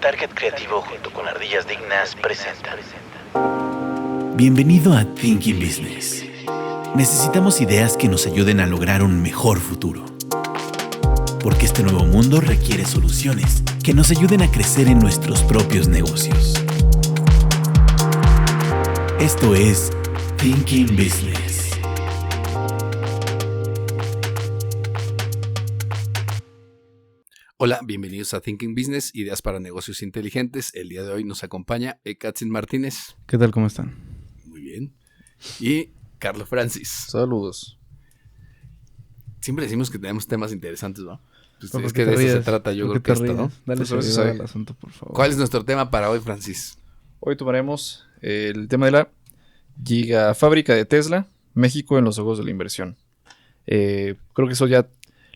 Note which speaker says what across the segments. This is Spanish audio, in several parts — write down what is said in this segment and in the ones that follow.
Speaker 1: Target Creativo junto con Ardillas Dignas presenta.
Speaker 2: Bienvenido a Thinking Business. Necesitamos ideas que nos ayuden a lograr un mejor futuro. Porque este nuevo mundo requiere soluciones que nos ayuden a crecer en nuestros propios negocios. Esto es Thinking Business.
Speaker 3: Hola, bienvenidos a Thinking Business, ideas para negocios inteligentes. El día de hoy nos acompaña Ekatzin Martínez.
Speaker 4: ¿Qué tal? ¿Cómo están?
Speaker 3: Muy bien. Y Carlos Francis.
Speaker 4: Saludos.
Speaker 3: Siempre decimos que tenemos temas interesantes, ¿no? Pues
Speaker 4: ¿Por
Speaker 3: es
Speaker 4: qué
Speaker 3: que
Speaker 4: te
Speaker 3: de eso se
Speaker 4: ríes?
Speaker 3: trata, yo
Speaker 4: ¿Por
Speaker 3: creo
Speaker 4: qué
Speaker 3: que
Speaker 4: te
Speaker 3: esto, ¿no?
Speaker 4: ríes? Dale
Speaker 5: Pues
Speaker 4: seriedad al asunto, por favor.
Speaker 3: ¿Cuál es nuestro tema para hoy, Francis?
Speaker 5: Hoy tomaremos el tema de la gigafábrica de Tesla, México en los ojos de la inversión. Creo que eso ya...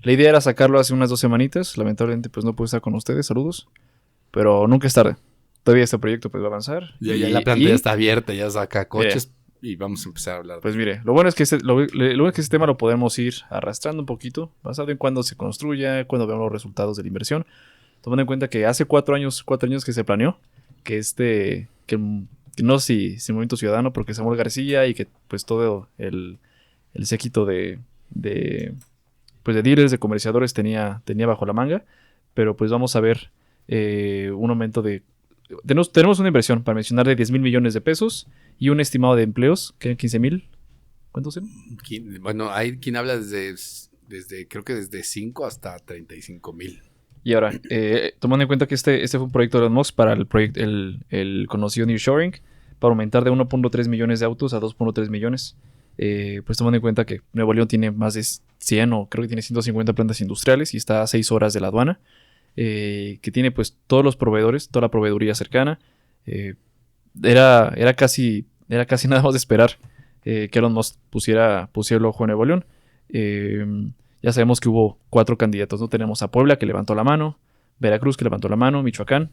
Speaker 5: La idea era sacarlo hace unas 2 semanitas. Lamentablemente pues no pude estar con ustedes, saludos. Pero nunca es tarde. Todavía este proyecto pues va a avanzar.
Speaker 3: Ya la planta ya está abierta, ya saca coches y vamos a empezar a hablar.
Speaker 5: Pues mire, lo bueno es que este tema lo podemos ir arrastrando un poquito, basado en cuándo se construya, cuándo veamos los resultados de la inversión. Tomando en cuenta que hace 4 años que se planeó, que no sé si Movimiento Ciudadano, porque Samuel García y que pues todo el séquito de dealers, de comerciadores tenía bajo la manga, pero pues vamos a ver un aumento de... Tenemos una inversión, para mencionar, de 10 mil millones de pesos y un estimado de empleos, que eran 15 mil. ¿Cuántos eran?
Speaker 3: Bueno, hay quien habla creo que desde 5 hasta 35 mil.
Speaker 5: Y ahora, tomando en cuenta que este fue un proyecto de Elon Musk para el conocido Nearshoring, para aumentar de 1.3 millones de autos a 2.3 millones. Pues tomando en cuenta que Nuevo León tiene más de 100 o creo que tiene 150 plantas industriales y está a 6 horas de la aduana, que tiene pues todos los proveedores, toda la proveeduría cercana. Era casi nada más de esperar que Elon Musk pusiera el ojo en Nuevo León. Ya sabemos que hubo 4 candidatos, ¿no? Tenemos a Puebla, que levantó la mano, Veracruz, que levantó la mano, Michoacán.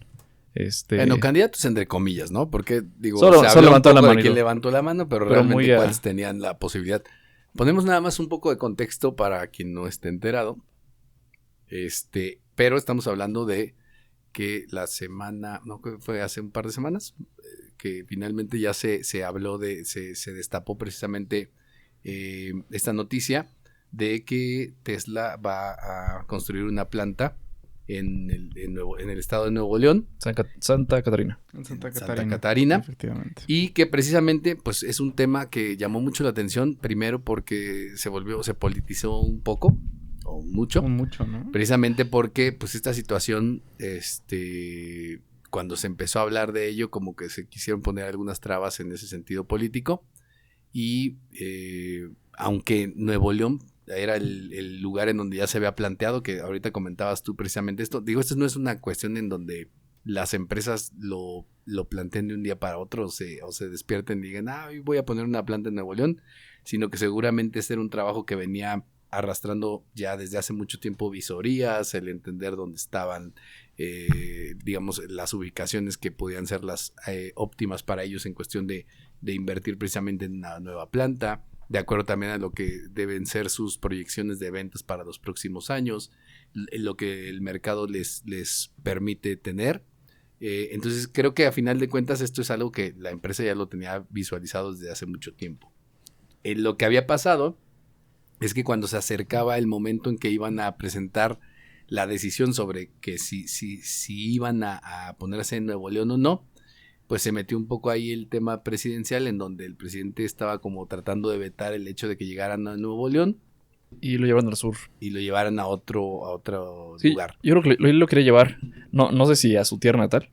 Speaker 3: Bueno, candidatos entre comillas, ¿no? Porque, digo,
Speaker 5: solo levantó la mano.
Speaker 3: De quién levantó la mano, pero realmente cuáles tenían la posibilidad. Ponemos nada más un poco de contexto para quien no esté enterado. Pero estamos hablando de que la semana, no, que fue hace un par de semanas, que finalmente ya se habló se destapó precisamente esta noticia de que Tesla va a construir una planta en el estado de Nuevo León.
Speaker 5: Santa Catarina.
Speaker 4: En Santa
Speaker 3: Catarina.
Speaker 4: Efectivamente.
Speaker 3: Y que precisamente pues es un tema que llamó mucho la atención, primero porque se politizó un poco, o mucho.
Speaker 4: Mucho, ¿no?
Speaker 3: Precisamente porque pues esta situación, cuando se empezó a hablar de ello, como que se quisieron poner algunas trabas en ese sentido político. Y aunque Nuevo León era el lugar en donde ya se había planteado, que ahorita comentabas tú precisamente esto. Digo, esto no es una cuestión en donde las empresas lo planteen de un día para otro o se despierten y digan, voy a poner una planta en Nuevo León, sino que seguramente este era un trabajo que venía arrastrando ya desde hace mucho tiempo visorías, el entender dónde estaban, digamos, las ubicaciones que podían ser las óptimas para ellos en cuestión de invertir precisamente en una nueva planta, de acuerdo también a lo que deben ser sus proyecciones de ventas para los próximos años, lo que el mercado les permite tener. Entonces creo que a final de cuentas esto es algo que la empresa ya lo tenía visualizado desde hace mucho tiempo. Lo que había pasado es que cuando se acercaba el momento en que iban a presentar la decisión sobre que si iban a ponerse en Nuevo León o no, pues se metió un poco ahí el tema presidencial, en donde el presidente estaba como tratando de vetar el hecho de que llegaran a Nuevo León.
Speaker 5: Y lo llevaron al sur.
Speaker 3: Y lo llevaran a otro
Speaker 5: sí,
Speaker 3: lugar.
Speaker 5: Yo creo que él lo quería llevar, no sé si a su tierra natal,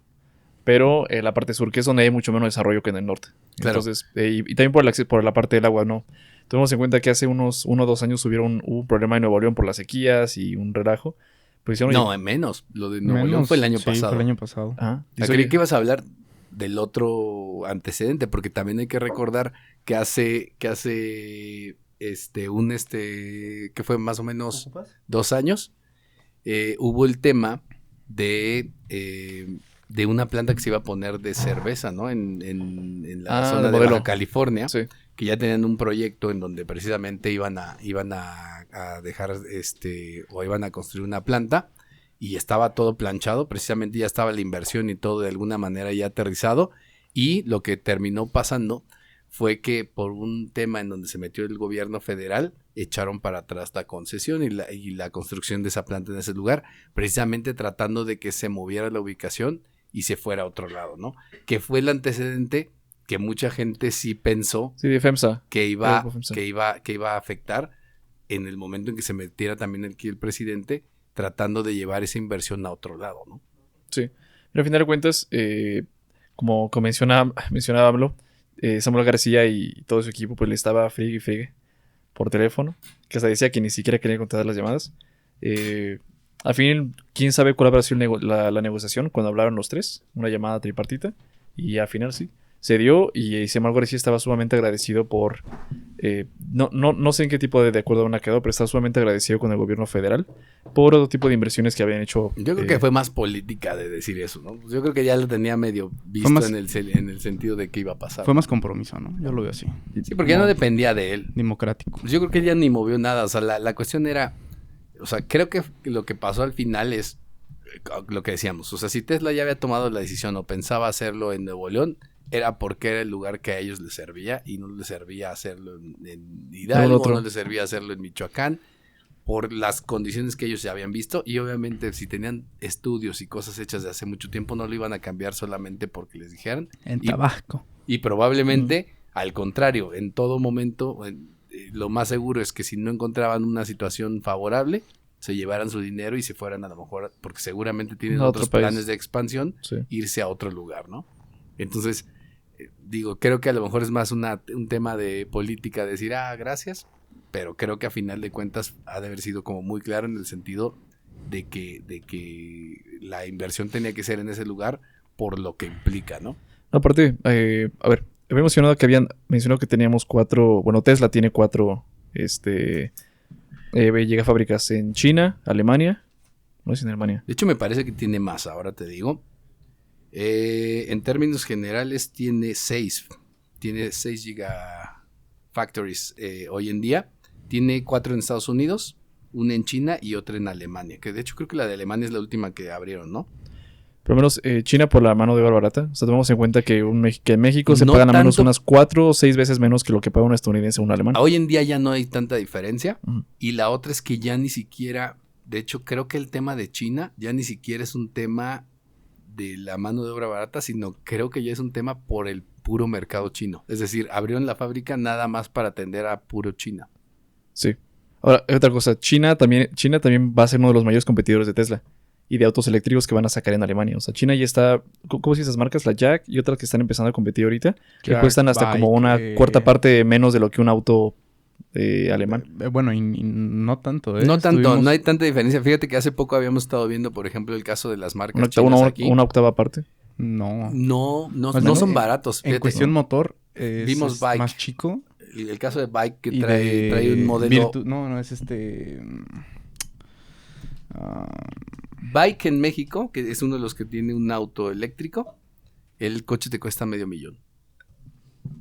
Speaker 5: pero en la parte sur, que es donde hay mucho menos desarrollo que en el norte.
Speaker 3: Claro.
Speaker 5: Entonces, y también por la parte del agua, ¿no? Tomemos en cuenta que hace unos 1 o 2 años hubo un problema en Nuevo León por las sequías y un relajo. Pues
Speaker 3: menos. Lo de Nuevo León fue el año pasado.
Speaker 4: Fue el año pasado.
Speaker 3: Creí que ibas a hablar del otro antecedente, porque también hay que recordar que hace que fue más o menos 2 años, hubo el tema de una planta que se iba a poner de cerveza, ¿no? En la zona de Baja California, sí, que ya tenían un proyecto en donde precisamente iban a dejar o iban a construir una planta. y estaba todo planchado, precisamente ya estaba la inversión y todo de alguna manera ya aterrizado, y lo que terminó pasando fue que por un tema en donde se metió el gobierno federal, echaron para atrás la concesión y la construcción de esa planta en ese lugar, precisamente tratando de que se moviera la ubicación y se fuera a otro lado, ¿no? Que fue el antecedente que mucha gente sí pensó
Speaker 5: Sí, de FEMSA.
Speaker 3: que iba
Speaker 5: FEMSA.
Speaker 3: a afectar en el momento en que se metiera también aquí el presidente, tratando de llevar esa inversión a otro lado, ¿no?
Speaker 5: Sí. Pero al final de cuentas, como mencionaba AMLO, Samuel García y todo su equipo pues le estaba friegue y friegue por teléfono, que hasta decía que ni siquiera quería contestar las llamadas. Al fin, quién sabe cuál habrá sido la negociación cuando hablaron los tres, una llamada tripartita, y al final sí, se dio, y Samuel García estaba sumamente agradecido por, no sé en qué tipo de acuerdo han quedado, pero estaba sumamente agradecido con el gobierno federal por otro tipo de inversiones que habían hecho.
Speaker 3: Yo creo que fue más política de decir eso, ¿no? Yo creo que ya lo tenía medio visto
Speaker 4: más-
Speaker 3: en el sentido de que iba a pasar.
Speaker 4: Fue más compromiso, ¿no? Yo lo veo así.
Speaker 3: Sí, porque ya no dependía de él.
Speaker 4: Democrático.
Speaker 3: Yo creo que él ya ni movió nada. O sea, la cuestión era... O sea, creo que lo que pasó al final es lo que decíamos. O sea, si Tesla ya había tomado la decisión o pensaba hacerlo en Nuevo León, era porque era el lugar que a ellos les servía y no les servía hacerlo en Hidalgo, no les servía hacerlo en Michoacán, por las condiciones que ellos ya habían visto, y obviamente si tenían estudios y cosas hechas de hace mucho tiempo no lo iban a cambiar solamente porque les dijeran.
Speaker 4: En
Speaker 3: Y-
Speaker 4: Tabasco.
Speaker 3: Y probablemente, al contrario, en todo momento, lo más seguro es que si no encontraban una situación favorable, se llevaran su dinero y se fueran a lo mejor, porque seguramente tienen
Speaker 5: A otro
Speaker 3: otros
Speaker 5: país.
Speaker 3: planes de expansión,
Speaker 5: Sí.
Speaker 3: irse a otro lugar, ¿no? Entonces, digo, creo que a lo mejor es más un tema de política, decir, gracias, pero creo que a final de cuentas ha de haber sido como muy claro en el sentido de que la inversión tenía que ser en ese lugar por lo que implica, ¿no?
Speaker 5: Aparte, a ver, había mencionado que teníamos 4, bueno, Tesla tiene 4, gigafábricas en China, Alemania, no es en Alemania.
Speaker 3: De hecho, me parece que tiene más, ahora te digo. En términos generales, tiene 6 gigafactories hoy en día. Tiene 4 en Estados Unidos, una en China y otra en Alemania. Que de hecho creo que la de Alemania es la última que abrieron, ¿no?
Speaker 5: Por lo menos China por la mano de obra barata. O sea, tomamos en cuenta que, que en México se
Speaker 3: No
Speaker 5: pagan al menos
Speaker 3: tanto.
Speaker 5: unas 4 o 6 veces menos que lo que paga un estadounidense o un alemán.
Speaker 3: Hoy en día ya no hay tanta diferencia.
Speaker 5: Ujú.
Speaker 3: Y la otra es que ya ni siquiera, de hecho creo que el tema de China ya ni siquiera es un tema de la mano de obra barata, sino creo que ya es un tema por el puro mercado chino. Es decir, abrieron la fábrica nada más para atender a puro China.
Speaker 5: Sí. Ahora, otra cosa. China también va a ser uno de los mayores competidores de Tesla y de autos eléctricos que van a sacar en Alemania. O sea, China ya está... ¿Cómo se esas marcas? La Jack y otras que están empezando a competir ahorita. Que
Speaker 4: Jack,
Speaker 5: cuestan hasta
Speaker 4: Bike,
Speaker 5: como una cuarta parte menos de lo que un auto alemán.
Speaker 4: Bueno, y no tanto, ¿eh?
Speaker 3: No tanto,
Speaker 4: Estuvimos-
Speaker 3: no hay tanta diferencia. Fíjate que hace poco habíamos estado viendo, por ejemplo, el caso de las marcas
Speaker 5: Una,
Speaker 3: chinas aquí.
Speaker 5: una octava parte.
Speaker 4: No.
Speaker 3: No
Speaker 4: Más
Speaker 3: no
Speaker 4: bien,
Speaker 3: son baratos.
Speaker 4: En
Speaker 3: Fíjate.
Speaker 4: cuestión motor,
Speaker 3: Vimos
Speaker 4: es
Speaker 3: Bike.
Speaker 4: más chico.
Speaker 3: El caso de Bike que
Speaker 4: Y
Speaker 3: trae un modelo...
Speaker 4: No, es
Speaker 3: Bike en México, que es uno de los que tiene un auto eléctrico, el coche te cuesta $500,000.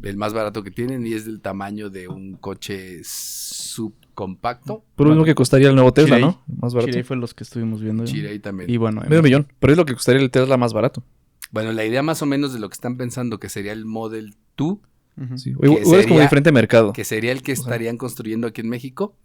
Speaker 3: El más barato que tienen y es del tamaño de un coche subcompacto.
Speaker 5: Por lo mismo que costaría el nuevo Tesla,
Speaker 4: Chirey.
Speaker 5: ¿no? Más barato.
Speaker 4: Chile fue los que estuvimos viendo.
Speaker 3: Chirey también.
Speaker 4: Y bueno,
Speaker 5: $500,000. Pero es lo que costaría el Tesla más barato.
Speaker 3: Bueno, la idea más o menos de lo que están pensando que sería el Model 2,
Speaker 4: ujú.
Speaker 5: Sí.
Speaker 3: Que
Speaker 5: Igual es como
Speaker 3: sería-
Speaker 5: diferente mercado.
Speaker 3: que sería el que
Speaker 5: O sea.
Speaker 3: estarían construyendo aquí en México,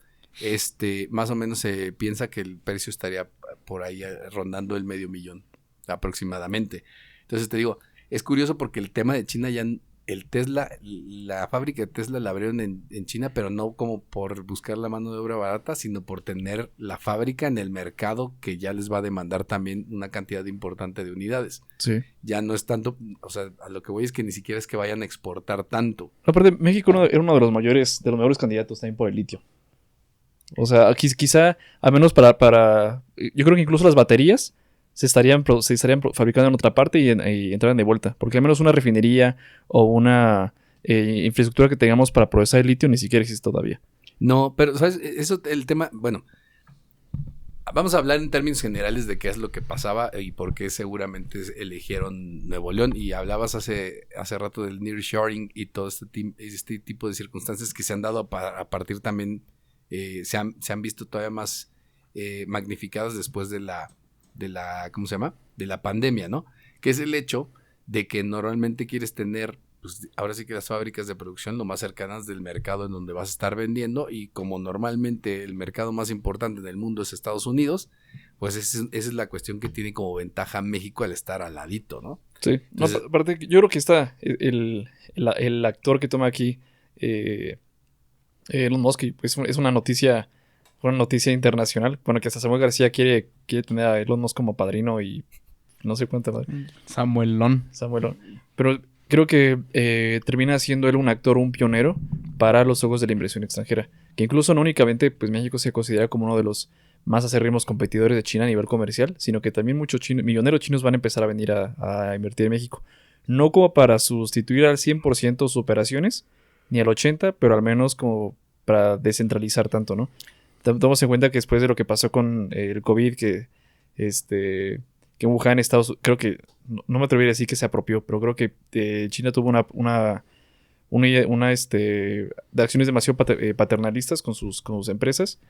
Speaker 3: más o menos se piensa que el precio estaría por ahí rondando el $500,000 aproximadamente. Entonces te digo, es curioso porque el tema de China ya, el Tesla, la fábrica de Tesla la abrieron en China, pero no como por buscar la mano de obra barata, sino por tener la fábrica en el mercado que ya les va a demandar también una cantidad importante de unidades.
Speaker 5: Sí.
Speaker 3: Ya no es tanto, o sea, a lo que voy es que ni siquiera es que vayan a exportar tanto.
Speaker 5: Aparte, México era uno de los mejores candidatos también por el litio. O sea, aquí quizá, al menos yo creo que incluso las baterías se estarían fabricando en otra parte y entraran de vuelta. Porque al menos una refinería o una infraestructura que tengamos para procesar el litio ni siquiera existe todavía.
Speaker 3: No, pero, ¿sabes? Eso, el tema, bueno, vamos a hablar en términos generales de qué es lo que pasaba y por qué seguramente eligieron Nuevo León. Y hablabas hace rato del nearshoring y todo este tipo de circunstancias que se han dado a partir también, se han visto todavía más magnificadas después de la ¿cómo se llama? De la pandemia, ¿no? Que es el hecho de que normalmente quieres tener, pues ahora sí que las fábricas de producción lo más cercanas del mercado en donde vas a estar vendiendo, y como normalmente el mercado más importante en el mundo es Estados Unidos, pues esa es la cuestión que tiene como ventaja México al estar al ladito, ¿no?
Speaker 5: Sí, no,
Speaker 3: Entonces,
Speaker 5: aparte, yo creo que está el actor que toma aquí, Elon Musk, y, pues, es una noticia internacional. Bueno, que hasta Samuel García quiere tener a Elon Musk como padrino y no sé cuánto más.
Speaker 4: Samuelón.
Speaker 5: Samuel. Pero creo que termina siendo él un actor, un pionero para los ojos de la inversión extranjera. Que incluso no únicamente pues México se considera como uno de los más acérrimos competidores de China a nivel comercial, sino que también muchos milloneros chinos van a empezar a venir a invertir en México. No como para sustituir al 100% sus operaciones, ni al 80%, pero al menos como para descentralizar tanto, ¿no? Tomamos en cuenta que después de lo que pasó con el COVID, que en Wuhan, creo que, no me atrevería a decir que se apropió, pero creo que China tuvo una de acciones demasiado paternalistas con sus empresas.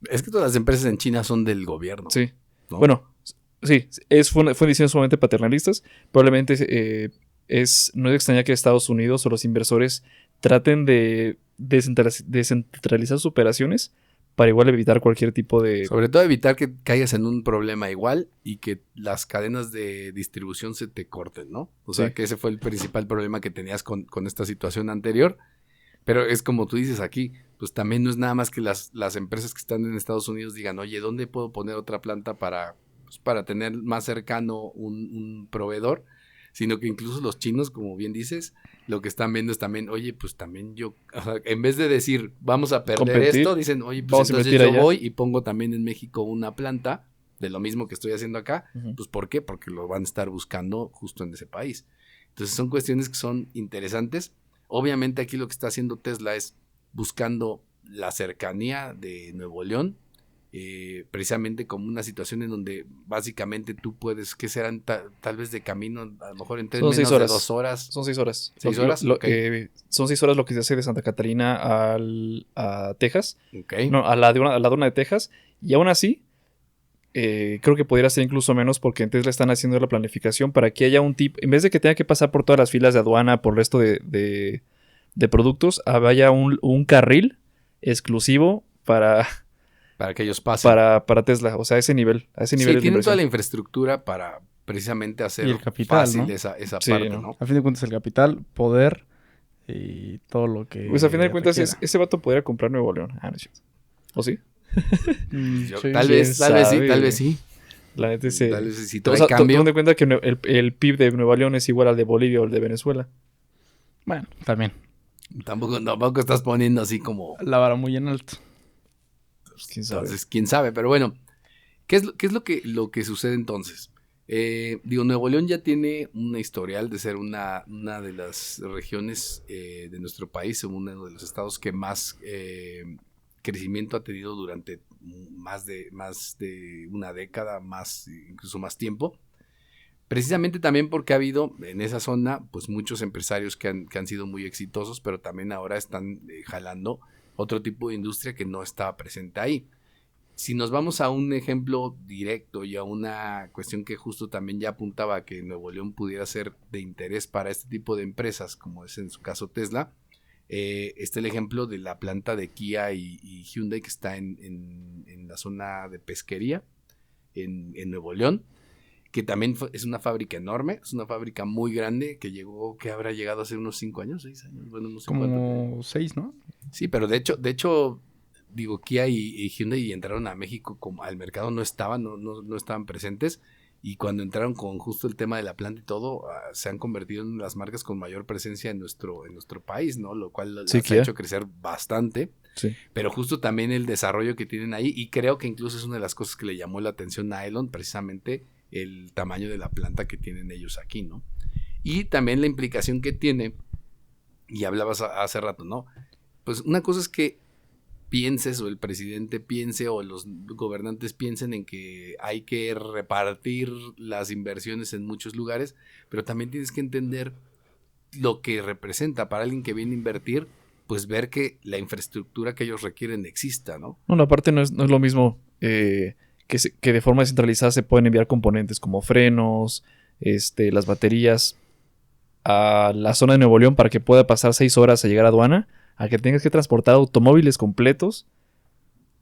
Speaker 3: es que todas las empresas en China son del gobierno.
Speaker 5: Sí.
Speaker 3: ¿No?
Speaker 5: Bueno, sí, fue decisiones sumamente paternalistas. Probablemente no es extrañar que Estados Unidos o los inversores traten de descentralizar sus operaciones para igual evitar cualquier tipo de...
Speaker 3: Sobre todo evitar que caigas en un problema igual y que las cadenas de distribución se te corten, ¿no? O sea,
Speaker 5: Sí.
Speaker 3: que ese fue el principal problema que tenías con esta situación anterior. Pero es como tú dices aquí, pues también no es nada más que las empresas que están en Estados Unidos digan, oye, ¿dónde puedo poner otra planta para tener más cercano un proveedor? Sino que incluso los chinos, como bien dices, lo que están viendo es también, oye, pues también yo, o sea, en vez de decir, vamos a perder
Speaker 5: Competir,
Speaker 3: esto, dicen, oye, pues
Speaker 5: vamos a
Speaker 3: entonces
Speaker 5: invertir
Speaker 3: yo
Speaker 5: allá.
Speaker 3: voy y pongo también en México una planta de lo mismo que estoy haciendo acá.
Speaker 5: Ujú.
Speaker 3: Pues ¿por qué? Porque lo van a estar buscando justo en ese país. Entonces son cuestiones que son interesantes. Obviamente aquí lo que está haciendo Tesla es buscando la cercanía de Nuevo León, precisamente como una situación en donde básicamente tú puedes, que serán tal vez de camino, a lo mejor entre
Speaker 5: Son
Speaker 3: menos
Speaker 5: 6
Speaker 3: de
Speaker 5: horas.
Speaker 3: 2 horas.
Speaker 5: Son 6 horas.
Speaker 3: 6 horas, ok.
Speaker 5: Son 6 horas lo que se hace de Santa Catarina a Texas.
Speaker 3: Ok.
Speaker 5: No, a la de una de Texas. Y aún así, creo que podría ser incluso menos porque en Tesla están haciendo la planificación para que haya un tipo, en vez de que tenga que pasar por todas las filas de aduana, por el resto de productos, haya un carril exclusivo para
Speaker 3: Para que ellos pasen.
Speaker 5: para Tesla. O sea, a ese nivel. A ese nivel
Speaker 3: Sí,
Speaker 5: de
Speaker 3: tienen toda
Speaker 5: inversión.
Speaker 3: la infraestructura para precisamente hacer
Speaker 4: Y el capital,
Speaker 3: fácil
Speaker 4: ¿no?
Speaker 3: esa
Speaker 5: Sí,
Speaker 3: parte,
Speaker 5: ¿no?
Speaker 3: ¿no?
Speaker 4: A fin de cuentas, el capital, poder y todo lo que.
Speaker 5: Pues a final de cuentas,
Speaker 4: requiera.
Speaker 5: ese vato podría comprar Nuevo León. Ah, no es cierto. ¿O sí?
Speaker 4: Sí.
Speaker 3: Tal
Speaker 5: quién
Speaker 3: vez sí,
Speaker 5: sabe.
Speaker 3: tal vez sí.
Speaker 5: La neta es...
Speaker 3: Tal vez si
Speaker 5: O
Speaker 3: trae
Speaker 5: sea,
Speaker 3: cambio.
Speaker 5: tomando en cuenta que el PIB de Nueva León es igual al de Bolivia o el de Venezuela.
Speaker 4: Bueno, también.
Speaker 3: Tampoco estás poniendo así como...
Speaker 4: La vara muy en alto.
Speaker 5: Pues, quién sabe.
Speaker 3: Entonces, quién sabe, pero bueno, ¿qué es lo que sucede entonces? Nuevo León ya tiene un historial de ser una de las regiones de nuestro país, uno de los estados que más crecimiento ha tenido durante más de una década, incluso más tiempo. Precisamente también porque ha habido en esa zona pues muchos empresarios que han sido muy exitosos, pero también ahora están jalando otro tipo de industria que no estaba presente ahí. Si nos vamos a un ejemplo directo y a una cuestión que justo también ya apuntaba a que Nuevo León pudiera ser de interés para este tipo de empresas, como es en su caso Tesla, está el ejemplo de la planta de Kia y Hyundai que está en la zona de pesquería en Nuevo León, que también es una fábrica enorme, es una fábrica muy grande que habrá llegado a ser unos 5 años, 6 años, bueno, no sé cuánto.
Speaker 4: Como 6, ¿no?
Speaker 3: Sí, pero de hecho, digo, Kia y Hyundai entraron a México como al mercado, no estaban presentes, y cuando entraron con justo el tema de la planta y todo, se han convertido en las marcas con mayor presencia en nuestro país, ¿no? Lo cual
Speaker 5: Sí,
Speaker 3: las ha hecho crecer bastante,
Speaker 5: Sí.
Speaker 3: pero justo también el desarrollo que tienen ahí, y creo que incluso es una de las cosas que le llamó la atención a Elon, precisamente el tamaño de la planta que tienen ellos aquí, ¿no? Y también la implicación que tiene, y hablabas hace rato, ¿no? Pues una cosa es que pienses o el presidente piense o los gobernantes piensen en que hay que repartir las inversiones en muchos lugares, pero también tienes que entender lo que representa para alguien que viene a invertir, pues ver que la infraestructura que ellos requieren exista, ¿no?
Speaker 5: No, aparte no es lo mismo que de forma descentralizada se pueden enviar componentes como frenos, las baterías a la zona de Nuevo León para que pueda pasar 6 horas a llegar a aduana, a que tengas que transportar automóviles completos,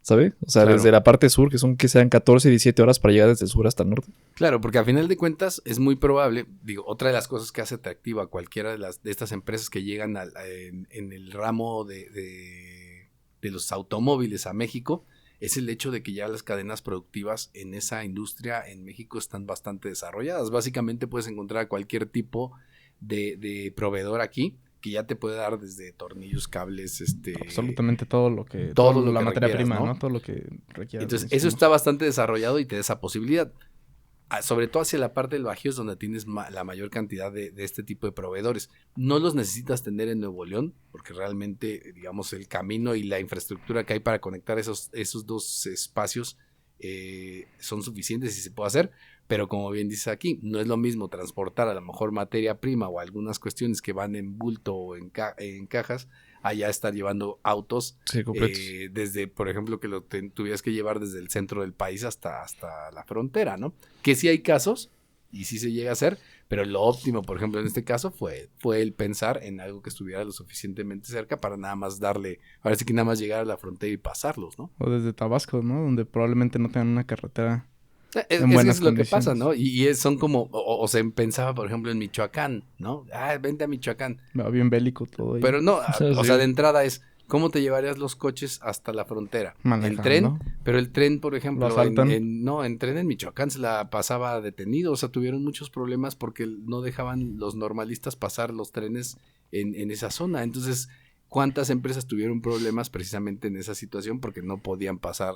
Speaker 5: ¿sabes? O sea,
Speaker 3: Claro.
Speaker 5: desde la parte sur, que sean 14 y 17 horas para llegar desde el sur hasta el norte.
Speaker 3: Claro, porque a final de cuentas es muy probable, digo, otra de las cosas que hace atractiva a cualquiera de estas empresas que llegan en el ramo de los automóviles a México, es el hecho de que ya las cadenas productivas en esa industria en México están bastante desarrolladas. Básicamente puedes encontrar cualquier tipo de proveedor aquí que ya te puede dar desde tornillos, cables,
Speaker 4: Absolutamente todo lo que...
Speaker 3: todo
Speaker 4: toda
Speaker 3: lo
Speaker 4: la
Speaker 3: que
Speaker 4: materia
Speaker 3: requieras,
Speaker 4: prima,
Speaker 3: ¿no?
Speaker 4: ¿no? Todo lo que requiere.
Speaker 3: Entonces, eso está bastante desarrollado y te da esa posibilidad. Sobre todo hacia la parte del Bajío es donde tienes la mayor cantidad de este tipo de proveedores. No los necesitas tener en Nuevo León, porque realmente, digamos, el camino y la infraestructura que hay para conectar esos dos espacios son suficientes y se puede hacer. Pero como bien dices aquí, no es lo mismo transportar a lo mejor materia prima o algunas cuestiones que van en bulto o en cajas, allá estar llevando autos
Speaker 5: Sí, completos.
Speaker 3: desde, por ejemplo, que tuvieras que llevar desde el centro del país hasta la frontera, ¿no? Que sí hay casos y sí se llega a hacer, pero lo óptimo, por ejemplo, en este caso fue el pensar en algo que estuviera lo suficientemente cerca para nada más ahora sí que nada más llegar a la frontera y pasarlos, ¿no?
Speaker 4: O desde Tabasco, ¿no? Donde probablemente no tengan una carretera
Speaker 3: Es
Speaker 4: en
Speaker 3: que
Speaker 4: buenas
Speaker 3: es lo que pasa,
Speaker 4: condiciones.
Speaker 3: ¿no? Y son como, o se pensaba, por ejemplo, en Michoacán, ¿no? Vente a Michoacán.
Speaker 4: Va bien bélico todo ahí.
Speaker 3: Pero no, o
Speaker 5: Sí.
Speaker 3: sea, de entrada es, ¿cómo te llevarías los coches hasta la frontera?
Speaker 4: Manejando.
Speaker 3: En tren, pero el tren, por ejemplo,
Speaker 4: ¿Lo asaltan?
Speaker 3: en tren en Michoacán se la pasaba detenido, o sea, tuvieron muchos problemas porque no dejaban los normalistas pasar los trenes en esa zona. Entonces, ¿cuántas empresas tuvieron problemas precisamente en esa situación porque no podían pasar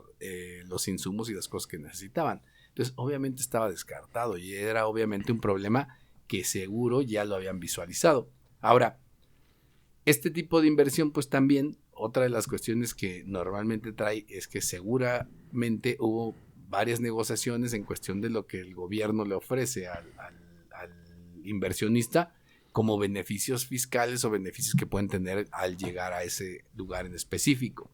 Speaker 3: los insumos y las cosas que necesitaban? Entonces, obviamente estaba descartado y era obviamente un problema que seguro ya lo habían visualizado. Ahora, este tipo de inversión, pues también, otra de las cuestiones que normalmente trae es que seguramente hubo varias negociaciones en cuestión de lo que el gobierno le ofrece al inversionista como beneficios fiscales o beneficios que pueden tener al llegar a ese lugar en específico.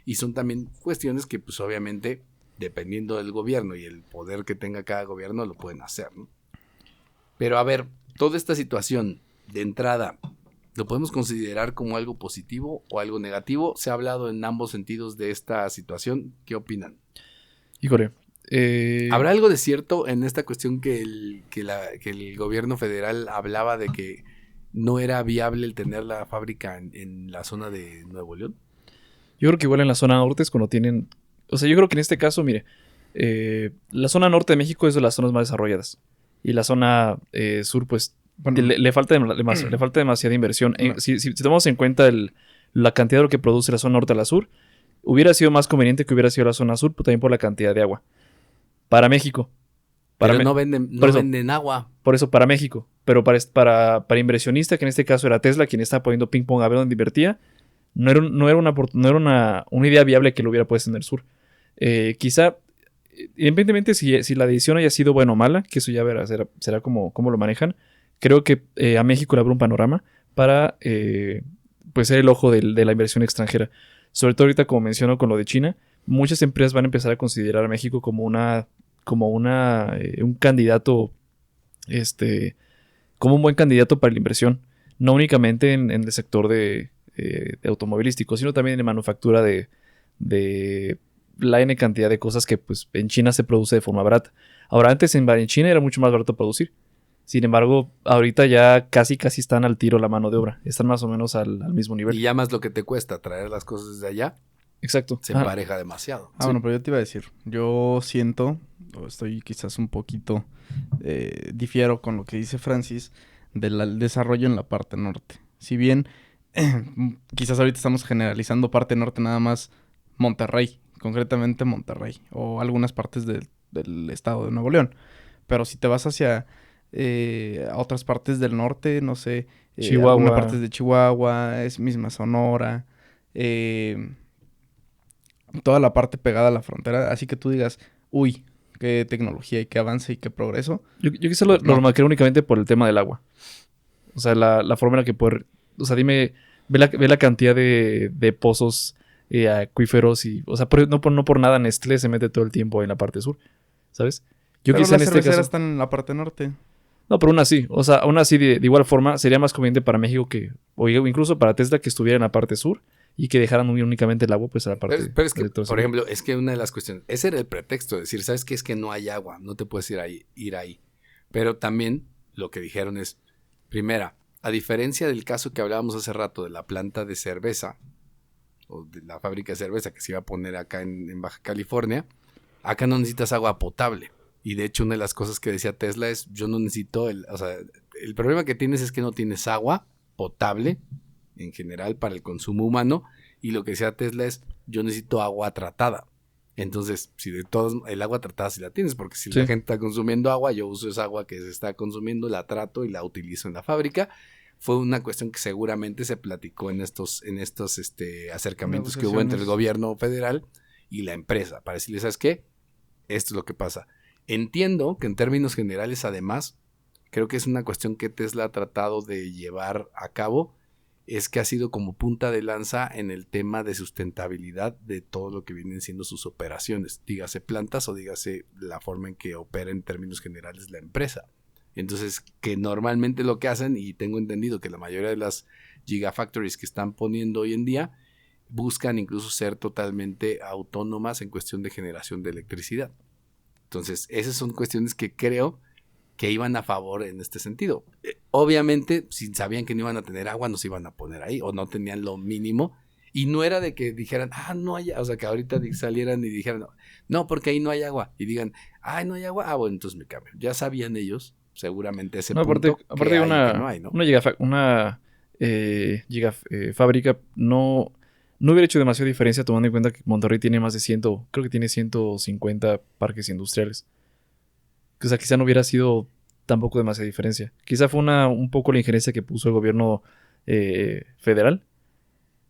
Speaker 3: Y son también cuestiones que, pues obviamente, dependiendo del gobierno y el poder que tenga cada gobierno, lo pueden hacer, ¿no? Pero a ver, toda esta situación de entrada, ¿lo podemos considerar como algo positivo o algo negativo? Se ha hablado en ambos sentidos de esta situación. ¿Qué opinan?
Speaker 5: Híjole.
Speaker 3: ¿Habrá algo de cierto en esta cuestión que el gobierno federal hablaba de que no era viable el tener la fábrica en la zona de Nuevo León?
Speaker 5: Yo creo que igual en la zona norte es cuando tienen... O sea, yo creo que en este caso, mire, la zona norte de México es de las zonas más desarrolladas. Y la zona sur, pues,
Speaker 4: Bueno,
Speaker 5: le falta demasiada inversión.
Speaker 4: No.
Speaker 5: Si tomamos en cuenta la cantidad de lo que produce la zona norte a la sur, hubiera sido más conveniente que hubiera sido la zona sur, pero también por la cantidad de agua. Para México.
Speaker 3: Pero no venden agua.
Speaker 5: Por eso, para México. Pero para inversionista, que en este caso era Tesla, quien estaba poniendo ping pong a ver dónde invertía, no era una idea viable que lo hubiera puesto en el sur. Quizá, independientemente si la decisión haya sido buena o mala, que eso ya será como lo manejan, creo que a México le abre un panorama para pues ser el ojo de la inversión extranjera. Sobre todo ahorita, como menciono con lo de China, muchas empresas van a empezar a considerar a México como un candidato, como un buen candidato para la inversión. No únicamente en el sector de automovilístico, sino también en manufactura de la N cantidad de cosas que pues en China se produce de forma barata. Ahora, antes en China era mucho más barato producir. Sin embargo, ahorita ya casi están al tiro la mano de obra. Están más o menos al mismo nivel.
Speaker 3: Y ya más lo que te cuesta traer las cosas desde allá,
Speaker 5: Exacto.
Speaker 3: se empareja demasiado.
Speaker 4: Bueno, pero yo te iba a decir, yo siento, o estoy quizás un poquito, difiero con lo que dice Francis, del desarrollo en la parte norte. Si bien, quizás ahorita estamos generalizando parte norte nada más Monterrey, concretamente Monterrey, o algunas partes del estado de Nuevo León. Pero si te vas hacia a otras partes del norte, no sé,
Speaker 5: Chihuahua.
Speaker 4: algunas partes de Chihuahua, es misma Sonora, toda la parte pegada a la frontera, así que tú digas, uy, qué tecnología y qué avance y qué progreso.
Speaker 5: Yo quizá lo remarqué únicamente por el tema del agua. O sea, la forma en la que poder... O sea, dime, ve la cantidad de pozos acuíferos y, o sea, no por nada Nestlé se mete todo el tiempo en la parte sur, ¿sabes? Yo
Speaker 4: Pero
Speaker 5: quizá
Speaker 4: las
Speaker 5: en este
Speaker 4: cerveceras
Speaker 5: caso...
Speaker 4: están en la parte norte.
Speaker 5: No, pero aún así, o sea, aún así de igual forma sería más conveniente para México o incluso para Tesla que estuviera en la parte sur y que dejaran únicamente el agua pues a la parte
Speaker 3: Pero es que,
Speaker 5: del
Speaker 3: por ejemplo, es que una de las cuestiones, ese era el pretexto, de decir, ¿sabes qué? Es que no hay agua, no te puedes ir ahí. Pero también lo que dijeron es, primera, a diferencia del caso que hablábamos hace rato de la planta de cerveza, o de la fábrica de cerveza que se iba a poner acá en Baja California, acá no necesitas agua potable. Y de hecho una de las cosas que decía Tesla es, yo no necesito, o sea, el problema que tienes es que no tienes agua potable en general para el consumo humano, y lo que decía Tesla es, yo necesito agua tratada. Entonces, si de todos, el agua tratada sí la tienes, porque si la gente está consumiendo agua, yo uso esa agua que se está consumiendo, la trato y la utilizo en la fábrica. Fue una cuestión que seguramente se platicó en estos acercamientos que hubo entre el gobierno federal y la empresa, para decirle, ¿sabes qué? Esto es lo que pasa. Entiendo que en términos generales, además, creo que es una cuestión que Tesla ha tratado de llevar a cabo, es que ha sido como punta de lanza en el tema de sustentabilidad de todo lo que vienen siendo sus operaciones, dígase plantas o dígase la forma en que opera en términos generales la empresa. Entonces, que normalmente lo que hacen, y tengo entendido que la mayoría de las gigafactories que están poniendo hoy en día, buscan incluso ser totalmente autónomas en cuestión de generación de electricidad. Entonces, esas son cuestiones que creo que iban a favor en este sentido. Obviamente, si sabían que no iban a tener agua, no se iban a poner ahí, o no tenían lo mínimo, y no era de que dijeran, no hay agua, o sea, que ahorita salieran y dijeran, no, porque ahí no hay agua, y digan, no hay agua, bueno, entonces me cambio. Ya sabían ellos, seguramente ese punto,
Speaker 5: aparte de una,
Speaker 3: que no hay, ¿no?
Speaker 5: Una gigafábrica no hubiera hecho demasiada diferencia tomando en cuenta que Monterrey tiene más de 100, creo que tiene 150 parques industriales. O sea, quizá no hubiera sido tampoco demasiada diferencia. Quizá fue un poco la injerencia que puso el gobierno federal,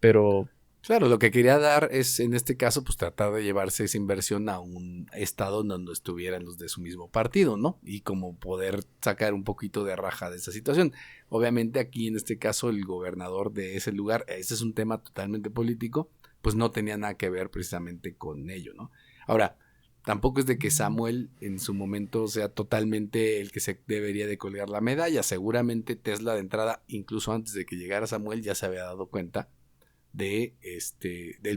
Speaker 5: pero...
Speaker 3: Claro, lo que quería dar es, en este caso, pues tratar de llevarse esa inversión a un estado donde estuvieran los de su mismo partido, ¿no? Y como poder sacar un poquito de raja de esa situación. Obviamente aquí, en este caso, el gobernador de ese lugar, ese es un tema totalmente político, pues no tenía nada que ver precisamente con ello, ¿no? Ahora, tampoco es de que Samuel en su momento sea totalmente el que se debería de colgar la medalla. Seguramente Tesla de entrada, incluso antes de que llegara Samuel, ya se había dado cuenta del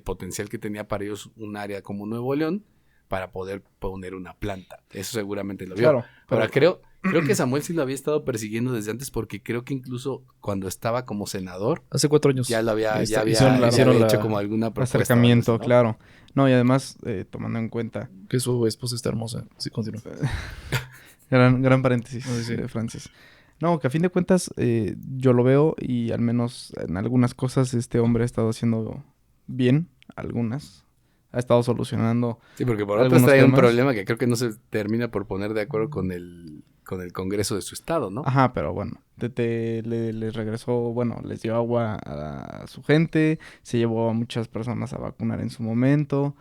Speaker 3: potencial que tenía para ellos un área como Nuevo León para poder poner una planta. Eso seguramente lo vio. Claro, ahora creo que Samuel sí lo había estado persiguiendo desde antes, porque creo que incluso cuando estaba como senador,
Speaker 5: hace 4 años
Speaker 3: ya lo había
Speaker 5: hicieron
Speaker 3: hecho como alguna propuesta.
Speaker 4: Acercamiento, ¿no? Claro. No, y además, tomando en cuenta
Speaker 5: que su esposa está hermosa. Sí, continúa.
Speaker 4: gran paréntesis, Francis. No, que a fin de cuentas yo lo veo, y al menos en algunas cosas este hombre ha estado haciendo bien, algunas. Ha estado solucionando.
Speaker 3: Sí, porque por otro trae un problema que creo que no se termina por poner de acuerdo con el Congreso de su estado, ¿no?
Speaker 4: Ajá, pero bueno, les regresó, bueno, les dio agua a su gente, se llevó a muchas personas a vacunar en su momento,